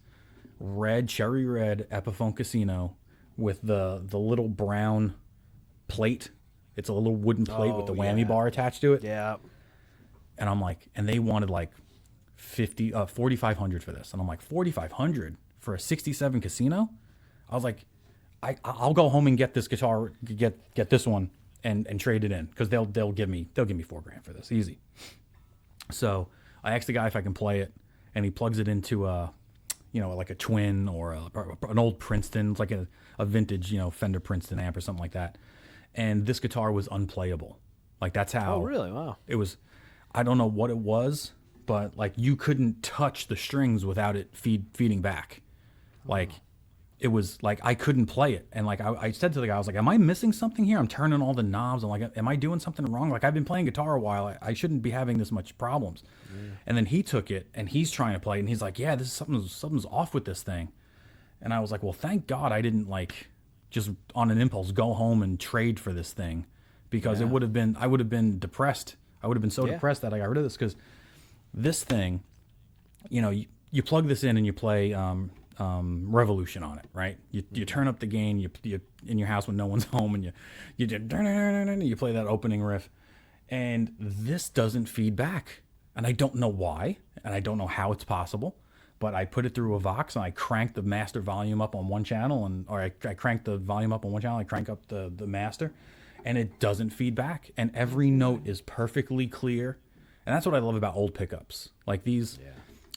Speaker 1: cherry red Epiphone Casino with the little brown plate. It's a little wooden plate with the whammy bar attached to it.
Speaker 2: Yeah.
Speaker 1: And I'm like, and they wanted like $4,500 for this. And I'm like, $4,500 for a 67 Casino? I was like, I'll go home and get this guitar, get this one and trade it in because they'll give me $4,000 for this. Easy. So I asked the guy if I can play it, and he plugs it into like a Twin or an old Princeton, it's like a vintage, Fender Princeton amp or something like that. And this guitar was unplayable. Like that's how.
Speaker 2: Oh, really? Wow.
Speaker 1: It was. I don't know what it was, but like you couldn't touch the strings without it feeding back. Like it was like I couldn't play it. And like I said to the guy, I was like, "Am I missing something here? I'm turning all the knobs. I'm like, am I doing something wrong? Like I've been playing guitar a while. I shouldn't be having this much problems." Yeah. And then he took it and he's trying to play it, and he's like, "Yeah, this is something's off with this thing." And I was like, "Well, thank God I didn't like." Just on an impulse, go home and trade for this thing, because I would have been depressed. I would have been so depressed that I got rid of this, because this thing, you plug this in and you play Revolution on it, right? You turn up the gain, you in your house when no one's home, and you play that opening riff, and this doesn't feed back, and I don't know why, and I don't know how it's possible. But I put it through a Vox and I crank the master volume up on one channel, I crank the volume up on one channel, I crank up the master, and it doesn't feed back. And every note is perfectly clear. And that's what I love about old pickups. Like these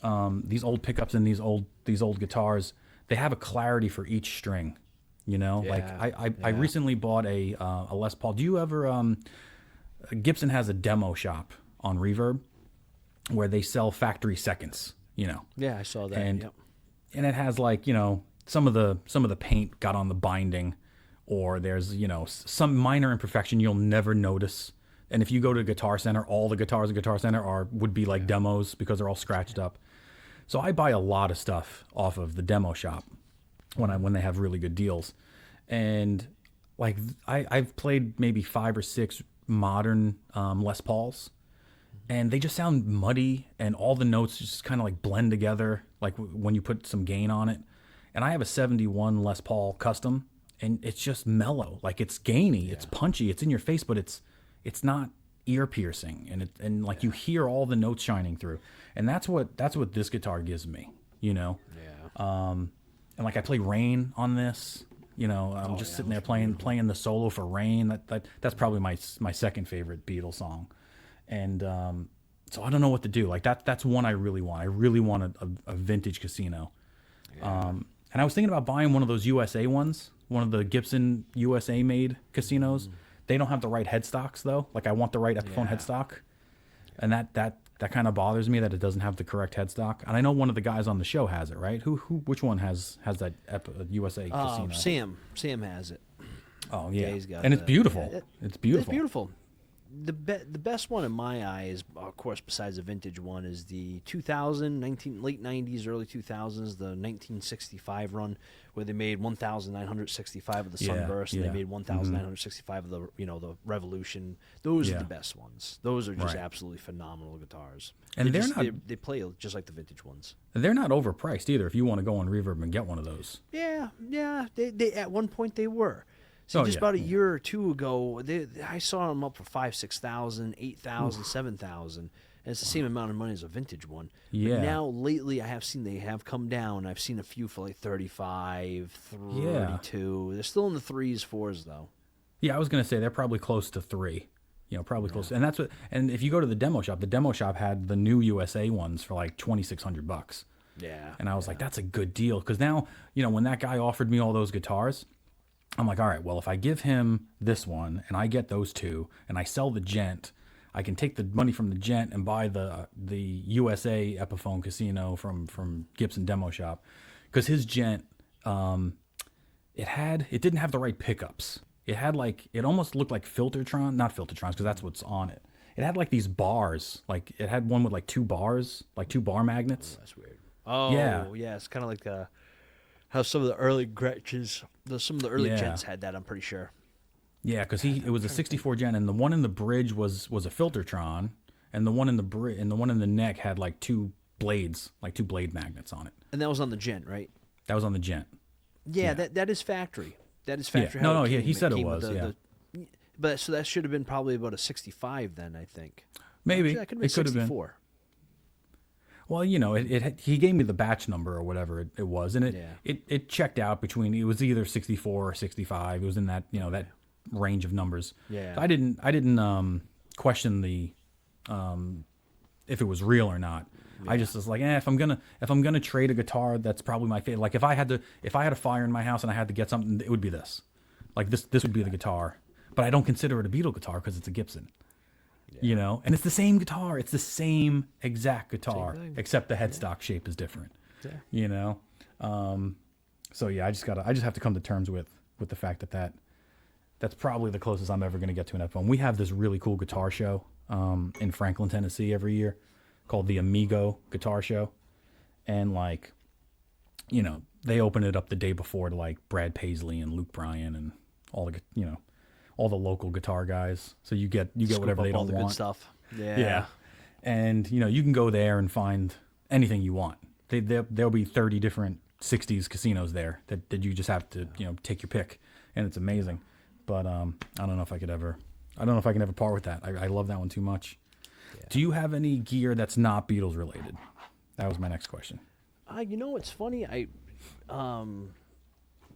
Speaker 1: old pickups and these old guitars, they have a clarity for each string. Like I recently bought a Les Paul. Do you ever Gibson has a demo shop on Reverb where they sell factory seconds.
Speaker 2: Yeah, I saw that.
Speaker 1: And it has like, some of the paint got on the binding, or there's, some minor imperfection you'll never notice. And if you go to Guitar Center, all the guitars in Guitar Center would be like demos because they're all scratched up. So I buy a lot of stuff off of the demo shop when they have really good deals. And like I've played maybe 5 or 6 modern Les Pauls. And they just sound muddy, and all the notes just kind of like blend together, like when you put some gain on it. And I have a 71 Les Paul Custom, and it's just mellow. Like it's gainy, it's punchy, it's in your face, but it's not ear piercing, and you hear all the notes shining through. And that's what this guitar gives me, Yeah. And like I play Rain on this. I'm just sitting there playing the solo for Rain. That's probably my second favorite Beatles song. And so I don't know what to do. Like that's one I really want. I really want a vintage Casino. Yeah. And I was thinking about buying one of those USA ones one of the Gibson USA made casinos. They don't have the right headstocks though. Like I want the right Epiphone headstock, and that kind of bothers me that it doesn't have the correct headstock. And I know one of the guys on the show has it, right? Which one has that USA casino?
Speaker 2: Sam has it.
Speaker 1: Oh yeah,
Speaker 2: he's got
Speaker 1: and it's beautiful.
Speaker 2: Yeah,
Speaker 1: it's beautiful.
Speaker 2: It's beautiful. The best one in my eyes, of course, besides the vintage one, is the 2000, late 90s, early 2000s, the 1965 run, where they made 1,965 of the Sunburst, and they made 1,965 of the the Revolution. Those are the best ones. Those are just absolutely phenomenal guitars.
Speaker 1: And
Speaker 2: they play just like the vintage ones.
Speaker 1: They're not overpriced either. If you want to go on Reverb and get one of those.
Speaker 2: Yeah. They at one point they were. See, about a year or two ago, I saw them up for 5,000, 6,000, 8,000, 7,000, and it's the same amount of money as a vintage one.
Speaker 1: Yeah.
Speaker 2: But now, lately, I have seen they have come down. I've seen a few for like 35, 32. They're still in the 3s, 4s, though.
Speaker 1: Yeah, I was gonna say they're probably close to 3. Probably close. And that's what. And if you go to the demo shop had the new USA ones for like $2,600.
Speaker 2: Yeah.
Speaker 1: And I was like, that's a good deal because now when that guy offered me all those guitars. I'm like, all right, well, if I give him this one and I get those two and I sell the Gent, I can take the money from the Gent and buy the USA Epiphone Casino from Gibson Demo Shop, because his Gent, it didn't have the right pickups. It almost looked like not Filtertrons, because that's what's on it. It had like these bars, like it had one with like 2 bars, like 2 bar magnets.
Speaker 2: Oh, that's weird. Oh, yeah, it's kind of like how some of the early Gretches, some of the early Gents had that, I'm pretty sure.
Speaker 1: Yeah, because it was a 64 Gent, and the one in the bridge was a Filtertron, and the one in the neck had like 2 blades, like 2 blade magnets on it.
Speaker 2: And that was on the Gent, right?
Speaker 1: That was on the Gent.
Speaker 2: Yeah. That is factory. That is factory.
Speaker 1: Yeah. No, he said it was.
Speaker 2: But so that should have been probably about a 65 then, I think.
Speaker 1: Maybe
Speaker 2: Actually, it could have been 64.
Speaker 1: Well, he gave me the batch number or whatever it was, and it checked out between. It was either 64 or 65. It was in that that range of numbers.
Speaker 2: Yeah.
Speaker 1: So I didn't question the if it was real or not. Yeah. I just was like, if I'm gonna trade a guitar, that's probably my favorite. Like if I had a fire in my house and I had to get something, it would be this. Like this would be the guitar. But I don't consider it a Beatle guitar because it's a Gibson. Yeah. And it's the same guitar. It's the same exact guitar, except the headstock shape is different. Yeah. So yeah, I just have to come to terms with the fact that's probably the closest I'm ever going to get to an Epiphone. We have this really cool guitar show in Franklin, Tennessee every year called the Amigo Guitar Show, and they open it up the day before to like Brad Paisley and Luke Bryan and all the local guitar guys. So you get whatever they don't want.
Speaker 2: Good stuff.
Speaker 1: Yeah. And you can go there and find anything you want. There'll be 30 different 60s casinos there that you just have to take your pick, and it's amazing. But I don't know if I can ever part with that. I love that one too much. Yeah. Do you have any gear that's not Beatles related? That was my next question.
Speaker 2: It's funny. I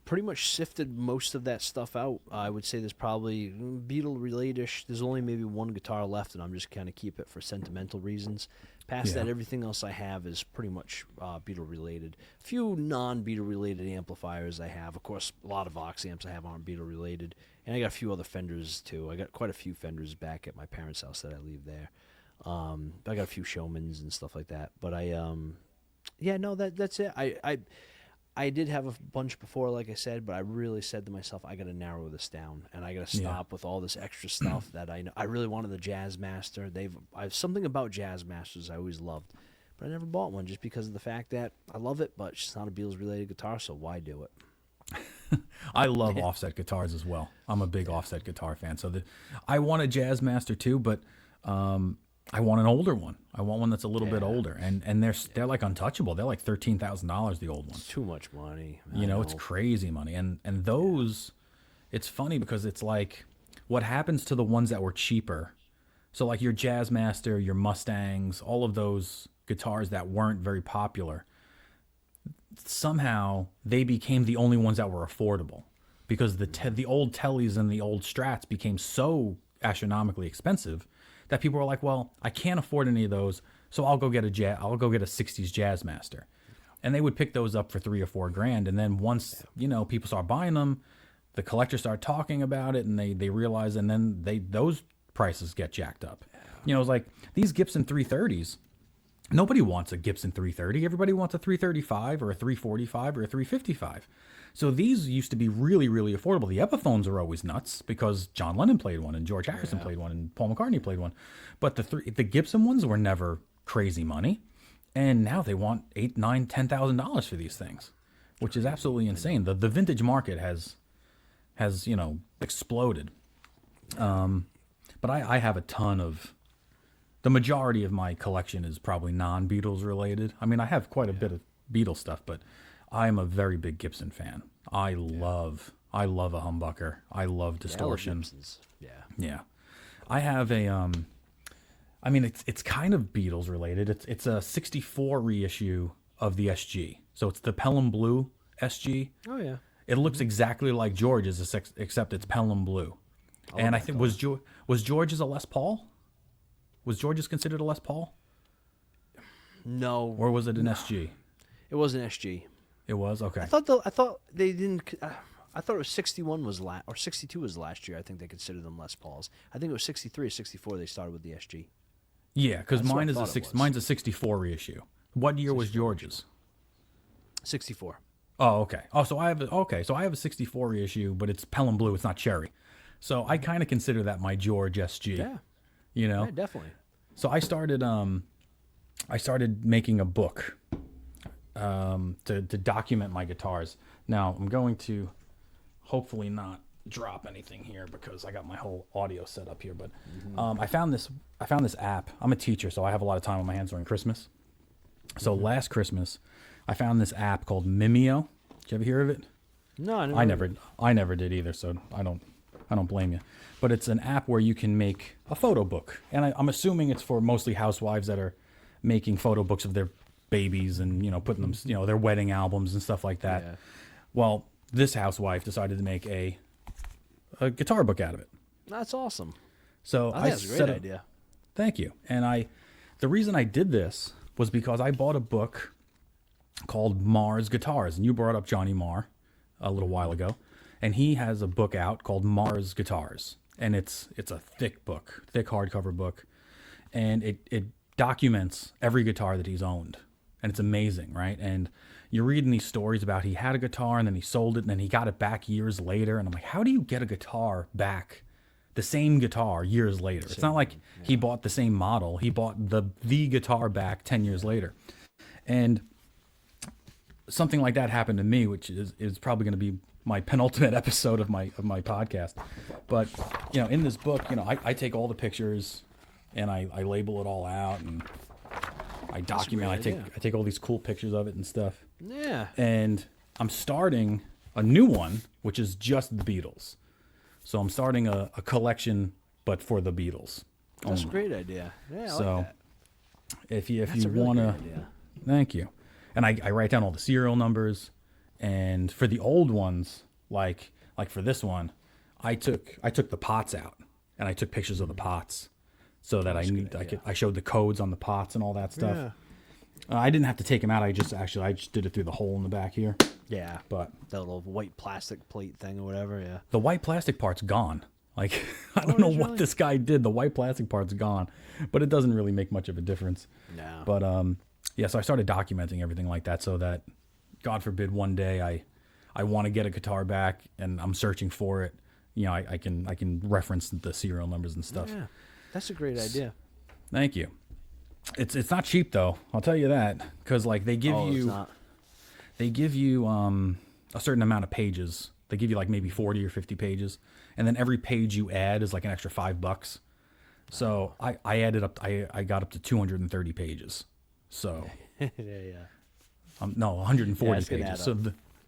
Speaker 2: pretty much sifted most of that stuff out. I would say there's probably Beatle related-ish. There's only maybe one guitar left, and I'm just kind of keep it for sentimental reasons. Past that, everything else I have is pretty much Beatle related. A few non-Beatle related amplifiers I have. Of course, a lot of Vox amps I have aren't Beatle related. And I got a few other Fenders too. I got quite a few Fenders back at my parents' house that I leave there. I got a few Showmans and stuff like that. But that's it. I did have a bunch before, like I said, but I really said to myself, I got to narrow this down, and I got to stop with all this extra stuff that I know. I really wanted the Jazzmaster. I have something about Jazzmasters I always loved, but I never bought one just because of the fact that I love it, but it's not a Beatles-related guitar, so why do it?
Speaker 1: I love offset guitars as well. I'm a big offset guitar fan. So I want a Jazzmaster too, but I want an older one. I want one that's a little bit older, and they're like untouchable. They're like $13,000. The old ones.
Speaker 2: It's too much money.
Speaker 1: It's crazy money, and those. It's funny because it's like what happens to the ones that were cheaper. So like your Jazzmaster, your Mustangs, all of those guitars that weren't very popular. Somehow they became the only ones that were affordable because the old Tellys and the old Strats became so astronomically expensive that people were like, well, I can't afford any of those, so I'll go get a 60s Jazzmaster. And they would pick those up for $3 or $4 grand, and then once people start buying them, the collectors start talking about it, and they realize, and then those prices get jacked up. You know, it's like these Gibson 330s. Nobody wants a Gibson 330. Everybody wants a 335 or a 345 or a 355. So these used to be really, really affordable. The Epiphones are always nuts because John Lennon played one and George Harrison played one and Paul McCartney played one. But the Gibson ones were never crazy money. And now they want $8,000, $9,000, $10,000 for these things, which is absolutely insane. The vintage market has exploded. But I have a ton of. The majority of my collection is probably non-Beatles related. I mean, I have quite a bit of Beatles stuff, but I am a very big Gibson fan. I love a humbucker. I love distortion. Yeah. I have a I mean, it's kind of Beatles related. It's a 64 reissue of the SG. So it's the Pelham Blue SG.
Speaker 2: Oh yeah.
Speaker 1: It looks exactly like George's, except it's Pelham Blue. And I think was George's a Les Paul? Was George's considered a Les Paul?
Speaker 2: No.
Speaker 1: Or was it an SG?
Speaker 2: It was an SG.
Speaker 1: It was? Okay.
Speaker 2: I thought they didn't. I thought it was 61 was or 62 was last year. I think they considered them Les Pauls. I think it was 63 or 64 they started with the SG.
Speaker 1: Yeah, because mine's a 64 reissue. What year was George's?
Speaker 2: 64.
Speaker 1: Oh, okay. So I have a 64 reissue, but it's Pelham Blue. It's not cherry. So I kind of consider that my George SG.
Speaker 2: Yeah.
Speaker 1: You know?
Speaker 2: Yeah, definitely.
Speaker 1: So I started making a book to document my guitars. Now I'm going to hopefully not drop anything here because I got my whole audio set up here. But I found this app. I'm a teacher, so I have a lot of time on my hands during Christmas. So last Christmas, I found this app called Mimeo. Did you ever hear of it?
Speaker 2: No,
Speaker 1: I never did either. So I don't blame you. But it's an app where you can make a photo book, and I'm assuming it's for mostly housewives that are making photo books of their babies and putting them, their wedding albums and stuff like that.
Speaker 2: Yeah.
Speaker 1: Well, this housewife decided to make a guitar book out of it.
Speaker 2: That's awesome.
Speaker 1: So
Speaker 2: I think that's a great idea.
Speaker 1: Thank you. And the reason I did this was because I bought a book called Marr's Guitars, and you brought up Johnny Marr a little while ago, and he has a book out called Marr's Guitars, and it's a thick hardcover book, and it documents every guitar that he's owned, and it's amazing, right? And you're reading these stories about he had a guitar and then he sold it and then he got it back years later, and I'm like, how do you get a guitar back, the same guitar years later? It's not like he bought the same model. He bought the guitar back 10 years later. And something like that happened to me, which is probably going to be my penultimate episode of my podcast. But, in this book, I take all the pictures and I label it all out and I document. I take all these cool pictures of it and stuff.
Speaker 2: Yeah.
Speaker 1: And I'm starting a new one, which is just the Beatles. So I'm starting a collection, but for the Beatles.
Speaker 2: That's a great idea. Yeah, I like that.
Speaker 1: If you want to, thank you. And I write down all the serial numbers, and for the old ones, like for this one, I took the pots out and I took pictures of the pots, so that I showed the codes on the pots and all that stuff.
Speaker 2: Yeah.
Speaker 1: I didn't have to take them out. I just did it through the hole in the back here.
Speaker 2: Yeah,
Speaker 1: but
Speaker 2: that little white plastic plate thing or whatever. Yeah,
Speaker 1: the white plastic part's gone. Like, I don't know what this guy did. The white plastic part's gone, but it doesn't really make much of a difference.
Speaker 2: No.
Speaker 1: But so I started documenting everything like that, so that, God forbid, one day I want to get a guitar back and I'm searching for it. I can reference the serial numbers and stuff.
Speaker 2: Yeah, that's a great idea.
Speaker 1: Thank you. It's not cheap though. I'll tell you that, because they give you a certain amount of pages. They give you maybe 40 or 50 pages, and then every page you add is an extra $5. So I added up. I got up to 230 pages. So
Speaker 2: yeah.
Speaker 1: No, 140 pages. So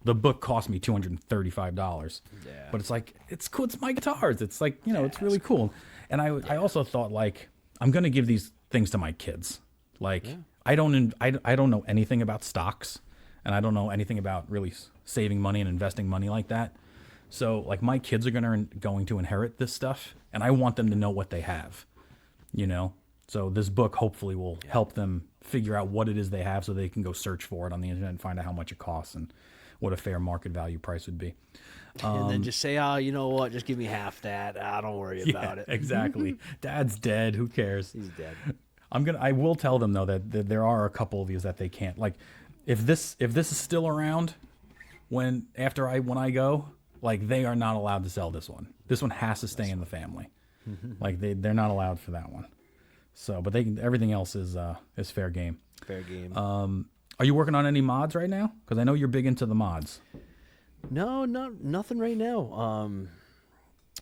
Speaker 1: the book cost me $235.
Speaker 2: Yeah.
Speaker 1: But it's cool. It's my guitars. It's it's really cool. And I also thought I'm gonna give these things to my kids. I don't know anything about stocks, and I don't know anything about really saving money and investing money like that. So my kids are going to inherit this stuff, and I want them to know what they have. So this book hopefully will help them figure out what it is they have, so they can go search for it on the internet and find out how much it costs and what a fair market value price would be.
Speaker 2: And then just say, oh, you know what? Just give me half that. Don't worry about it.
Speaker 1: Exactly. Dad's dead. Who cares?
Speaker 2: He's dead.
Speaker 1: I will tell them though that there are a couple of these that they can't. Like, if this is still around when I go, like, they are not allowed to sell this one. This one has to stay in the family. Like, they're not allowed for that one. So, but everything else is fair game.
Speaker 2: Fair game.
Speaker 1: Are you working on any mods right now? Because I know you're big into the mods.
Speaker 2: No, nothing right now.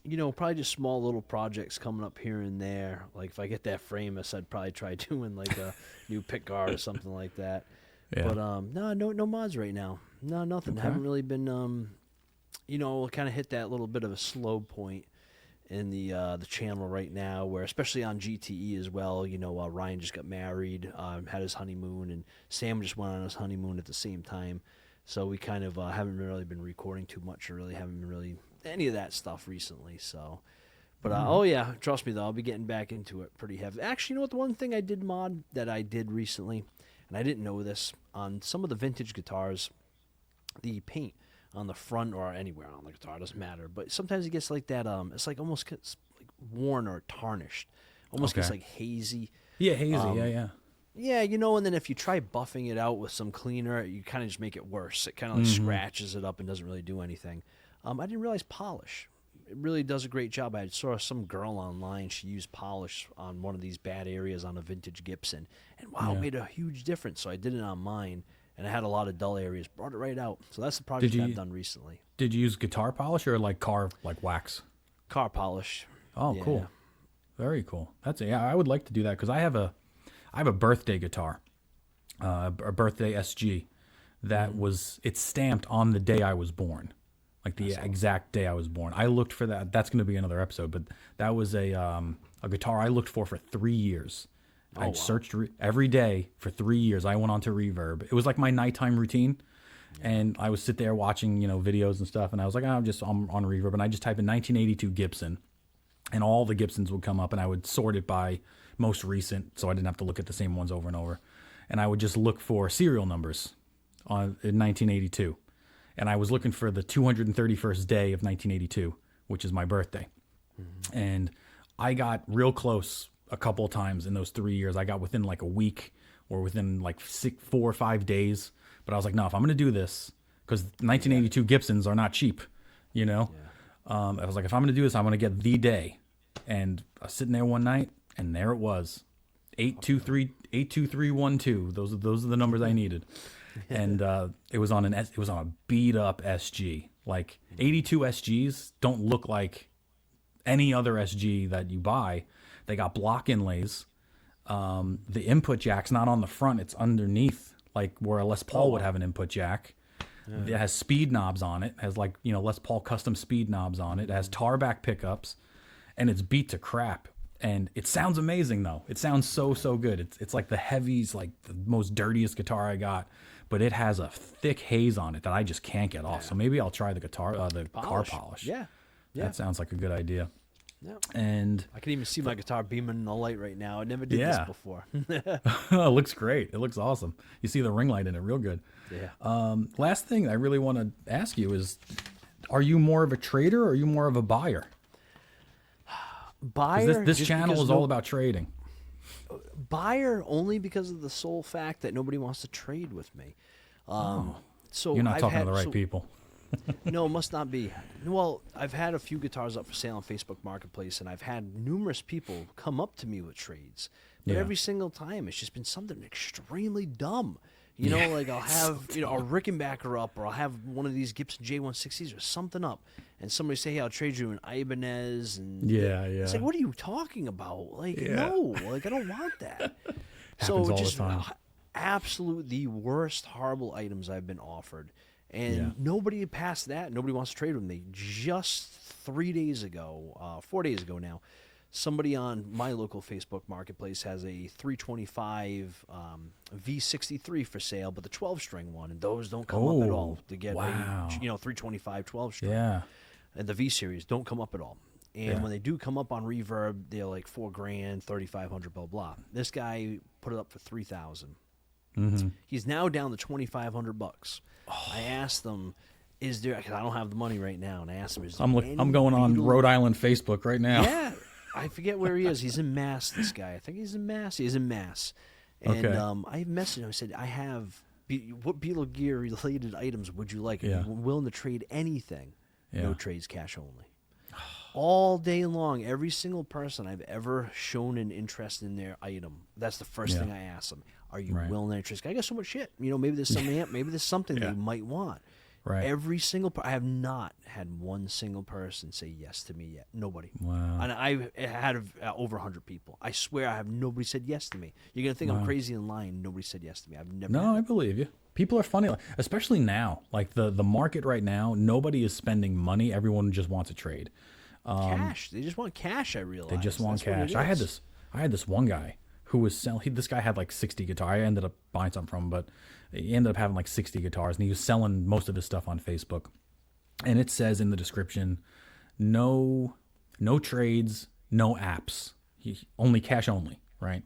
Speaker 2: You know, probably just small little projects coming up here and there. Like, if I get that famous, I'd probably try doing like a new pick guard or something like that.
Speaker 1: Yeah.
Speaker 2: But no mods right now. No, nothing.
Speaker 1: Okay.
Speaker 2: Haven't really been. You know, kind of hit that little bit of a slow point in the channel right now, where especially on GTE as well. You know, Ryan just got married, had his honeymoon, and Sam just went on his honeymoon at the same time. So we kind of haven't really been recording too much, or really haven't been really any of that stuff recently. So, but oh yeah, trust me though, I'll be getting back into it pretty heavy. Actually, you know what? The one thing I did mod that I did recently, and I didn't know this, on some of the vintage guitars, the paint on the front or anywhere on the guitar, doesn't matter, but sometimes it gets like that, it's like almost gets like worn or tarnished, almost gets like hazy.
Speaker 1: Yeah, hazy.
Speaker 2: Yeah, you know, and then if you try buffing it out with some cleaner, you kind of just make it worse. It kind of like scratches it up and doesn't really do anything. I didn't realize polish. It really does a great job. I saw some girl online, she used polish on one of these bad areas on a vintage Gibson, and wow, it made a huge difference. So I did it on mine, and I had a lot of dull areas, brought it right out. So that's the project I've done recently.
Speaker 1: Did you use guitar polish or like car, like wax?
Speaker 2: Car polish.
Speaker 1: Oh, yeah. Cool. Very cool. I would like to do that, because I have a birthday guitar, a birthday SG that it's stamped on the day I was born, like the exact day I was born. I looked for that. That's going to be another episode, but that was a guitar I looked for 3 years. I searched every day for 3 years. I went on to Reverb. It was like my nighttime routine, and I would sit there watching, videos and stuff, and I was like, I'm on Reverb, and I just type in 1982 Gibson, and all the Gibsons would come up, and I would sort it by most recent, so I didn't have to look at the same ones over and over. And I would just look for serial numbers in 1982. And I was looking for the 231st day of 1982, which is my birthday. And I got real close a couple of times in those 3 years. I got within like a week or within like 4 or 5 days. But I was like, no, if I'm going to do this, because 1982 Gibsons are not cheap, I was like, if I'm going to do this, I'm going to get the day. And I was sitting there one night, and there it was, 82312. Those are the numbers I needed, and it was on a beat up SG. Like 82 SGs don't look like any other SG that you buy. They got block inlays. The input jack's not on the front; it's underneath, like where a Les Paul would have an input jack. It has speed knobs on it. Has like Les Paul custom speed knobs on it. It has tar back pickups, and it's beat to crap. And it sounds amazing, though. It sounds so good. It's like the heavies, like the most dirtiest guitar I got, but it has a thick haze on it that I just can't get off. So maybe I'll try the car polish.
Speaker 2: Yeah.
Speaker 1: That sounds like a good idea.
Speaker 2: Yeah.
Speaker 1: And
Speaker 2: I can even see my guitar beaming in the light right now. I never did this before.
Speaker 1: It looks great. It looks awesome. You see the ring light in it real good.
Speaker 2: Yeah.
Speaker 1: Last thing I really want to ask you is, are you more of a trader or are you more of a buyer?
Speaker 2: Buyer.
Speaker 1: This channel is all about trading.
Speaker 2: Buyer only because of the sole fact that nobody wants to trade with me. So
Speaker 1: you're not talking to the right people.
Speaker 2: No, it must not be. Well, I've had a few guitars up for sale on Facebook Marketplace, and I've had numerous people come up to me with trades. But every single time, it's just been something extremely dumb. Like I'll have a Rickenbacker up, or I'll have one of these Gibson J160s or something up, and somebody say, "Hey, I'll trade you an Ibanez." And it's like, what are you talking about? Like, no, like I don't want that. So just absolute the worst horrible items I've been offered, and nobody passed that. Nobody wants to trade with me. Just 4 days ago now, somebody on my local Facebook Marketplace has a 325 V63 for sale, but the 12-string one, and those don't come up at all. To get a 325 12-string.
Speaker 1: Yeah.
Speaker 2: And the V series don't come up at all. And when they do come up on Reverb, they're like $4,000, $3,500, blah blah. This guy put it up for $3,000. He's now down to $2,500. I asked him, "Is there?" Because I don't have the money right now, and I asked him, "Is there
Speaker 1: I'm going on Rhode Island Facebook right now.
Speaker 2: Yeah, I forget where he is. He's in Mass. This guy, I think he's in Mass. He's in Mass. And
Speaker 1: Okay.
Speaker 2: I messaged him. I said, "I have what Beatles Gear related items would you like?
Speaker 1: Yeah.
Speaker 2: If you're willing to trade anything,
Speaker 1: Yeah.
Speaker 2: no trades, cash only." All day long, every single person I've ever shown an interest in their item, that's the first
Speaker 1: Yeah.
Speaker 2: thing I ask them. Are you
Speaker 1: Right.
Speaker 2: willing to interest? I got so much shit. Maybe there's some amp, maybe there's something
Speaker 1: Yeah.
Speaker 2: they might want.
Speaker 1: Right.
Speaker 2: Every single I have not had one single person say yes to me yet. Nobody.
Speaker 1: Wow.
Speaker 2: And I've had over 100 people. I swear I have nobody said yes to me. You're going to think I'm crazy and lying. Nobody said yes to me. I've never
Speaker 1: No,
Speaker 2: had
Speaker 1: I believe you. People are funny, especially now. Like the market right now, nobody is spending money. Everyone just wants a trade.
Speaker 2: cash. They just want cash, I realize.
Speaker 1: They just want
Speaker 2: That's what it
Speaker 1: cash.
Speaker 2: is.
Speaker 1: I had this one guy who was selling. This guy had like 60 guitars. I ended up buying something from him, but he ended up having like 60 guitars, and he was selling most of his stuff on Facebook. And it says in the description, no trades, no apps, only cash only, right?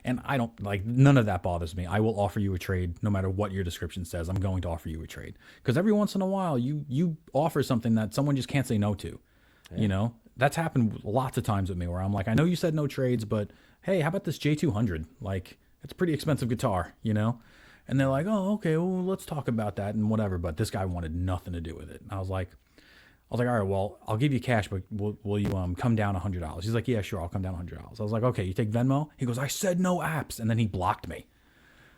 Speaker 1: And I don't like none of that bothers me. I will offer you a trade no matter what your description says. I'm going to offer you a trade because every once in a while you offer something that someone just can't say no to. You know, that's happened lots of times with me where I'm like, I know you said no trades, but hey, how about this J200? Like, it's a pretty expensive guitar, you know? And they're like, oh, okay, well, let's talk about that and whatever. But this guy wanted nothing to do with it. And I was like, all right, well, I'll give you cash, but will you come down $100? He's like, yeah, sure, I'll come down $100. I was like, okay, you take Venmo? He goes, I said no apps, and then he blocked me.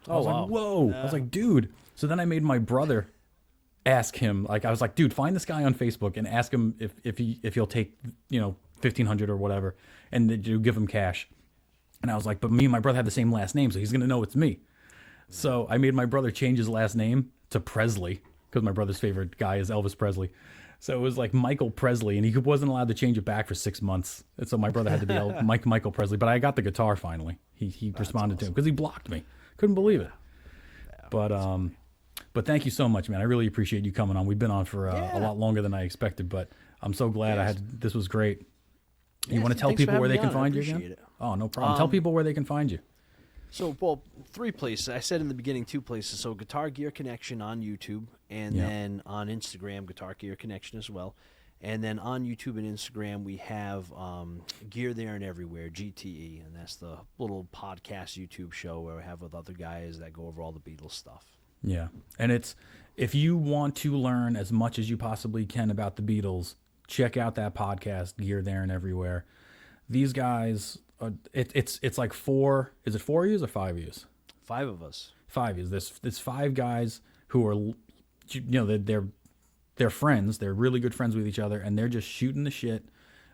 Speaker 1: I was like, whoa. I was like, dude. So then I made my brother ask him, like, I was like, dude, find this guy on Facebook and ask him if he'll take, $1,500 or whatever, and then you give him cash. And I was like, but me and my brother have the same last name, so he's gonna know it's me. So I made my brother change his last name to Presley because my brother's favorite guy is Elvis Presley. So it was like Michael Presley, and he wasn't allowed to change it back for 6 months. And so my brother had to be Michael Presley. But I got the guitar finally. He responded to him because he blocked me. Couldn't believe it. But thank you so much, man. I really appreciate you coming on. We've been on for a lot longer than I expected, but I'm so glad this was great. You want to tell people where they can find you again?
Speaker 2: It.
Speaker 1: Oh, no problem. Tell people where they can find you.
Speaker 2: So, well, 3 places. I said in the beginning 2 places. So, Guitar Gear Connection on YouTube, and then on Instagram, Guitar Gear Connection as well. And then on YouTube and Instagram, we have Gear There and Everywhere, GTE, and that's the little podcast YouTube show where we have with other guys that go over all the Beatles stuff.
Speaker 1: Yeah, and if you want to learn as much as you possibly can about the Beatles, check out that podcast, Gear There and Everywhere. These guys, it's like 4. Is it 4 years or 5 years?
Speaker 2: 5 of us.
Speaker 1: 5 years. There's 5 guys who are, they're friends. They're really good friends with each other, and they're just shooting the shit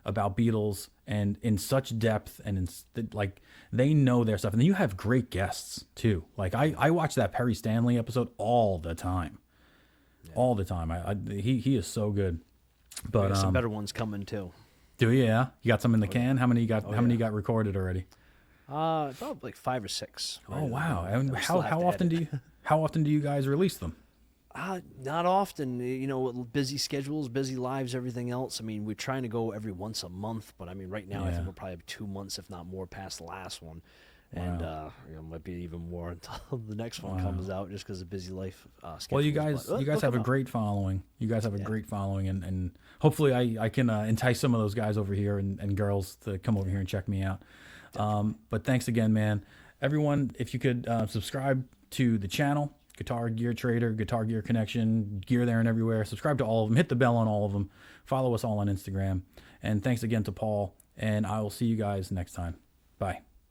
Speaker 1: about Beatles and in such depth and like they know their stuff. And then you have great guests too. Like I watch that Perry Stanley episode all the time, all the time. He is so good. But
Speaker 2: some better ones coming too.
Speaker 1: Do you? Yeah, you got some in the can. How many you got? How many you got recorded already?
Speaker 2: About like 5 or 6.
Speaker 1: Oh wow! And how often do you guys release them?
Speaker 2: Not often, with busy schedules, busy lives, everything else. I mean, we're trying to go every once a month, but I mean, right now I think we'll probably have 2 months, if not more, past the last one, and might be even more until the next one comes out, just because of busy life.
Speaker 1: Well, you guys have a great following. You guys have a great following, and hopefully I can entice some of those guys over here and girls to come over here and check me out. But thanks again, man. Everyone, if you could subscribe to the channel. Guitar Gear Trader, Guitar Gear Connection, Gear There and Everywhere. Subscribe to all of them. Hit the bell on all of them. Follow us all on Instagram. And thanks again to Paul. And I will see you guys next time. Bye.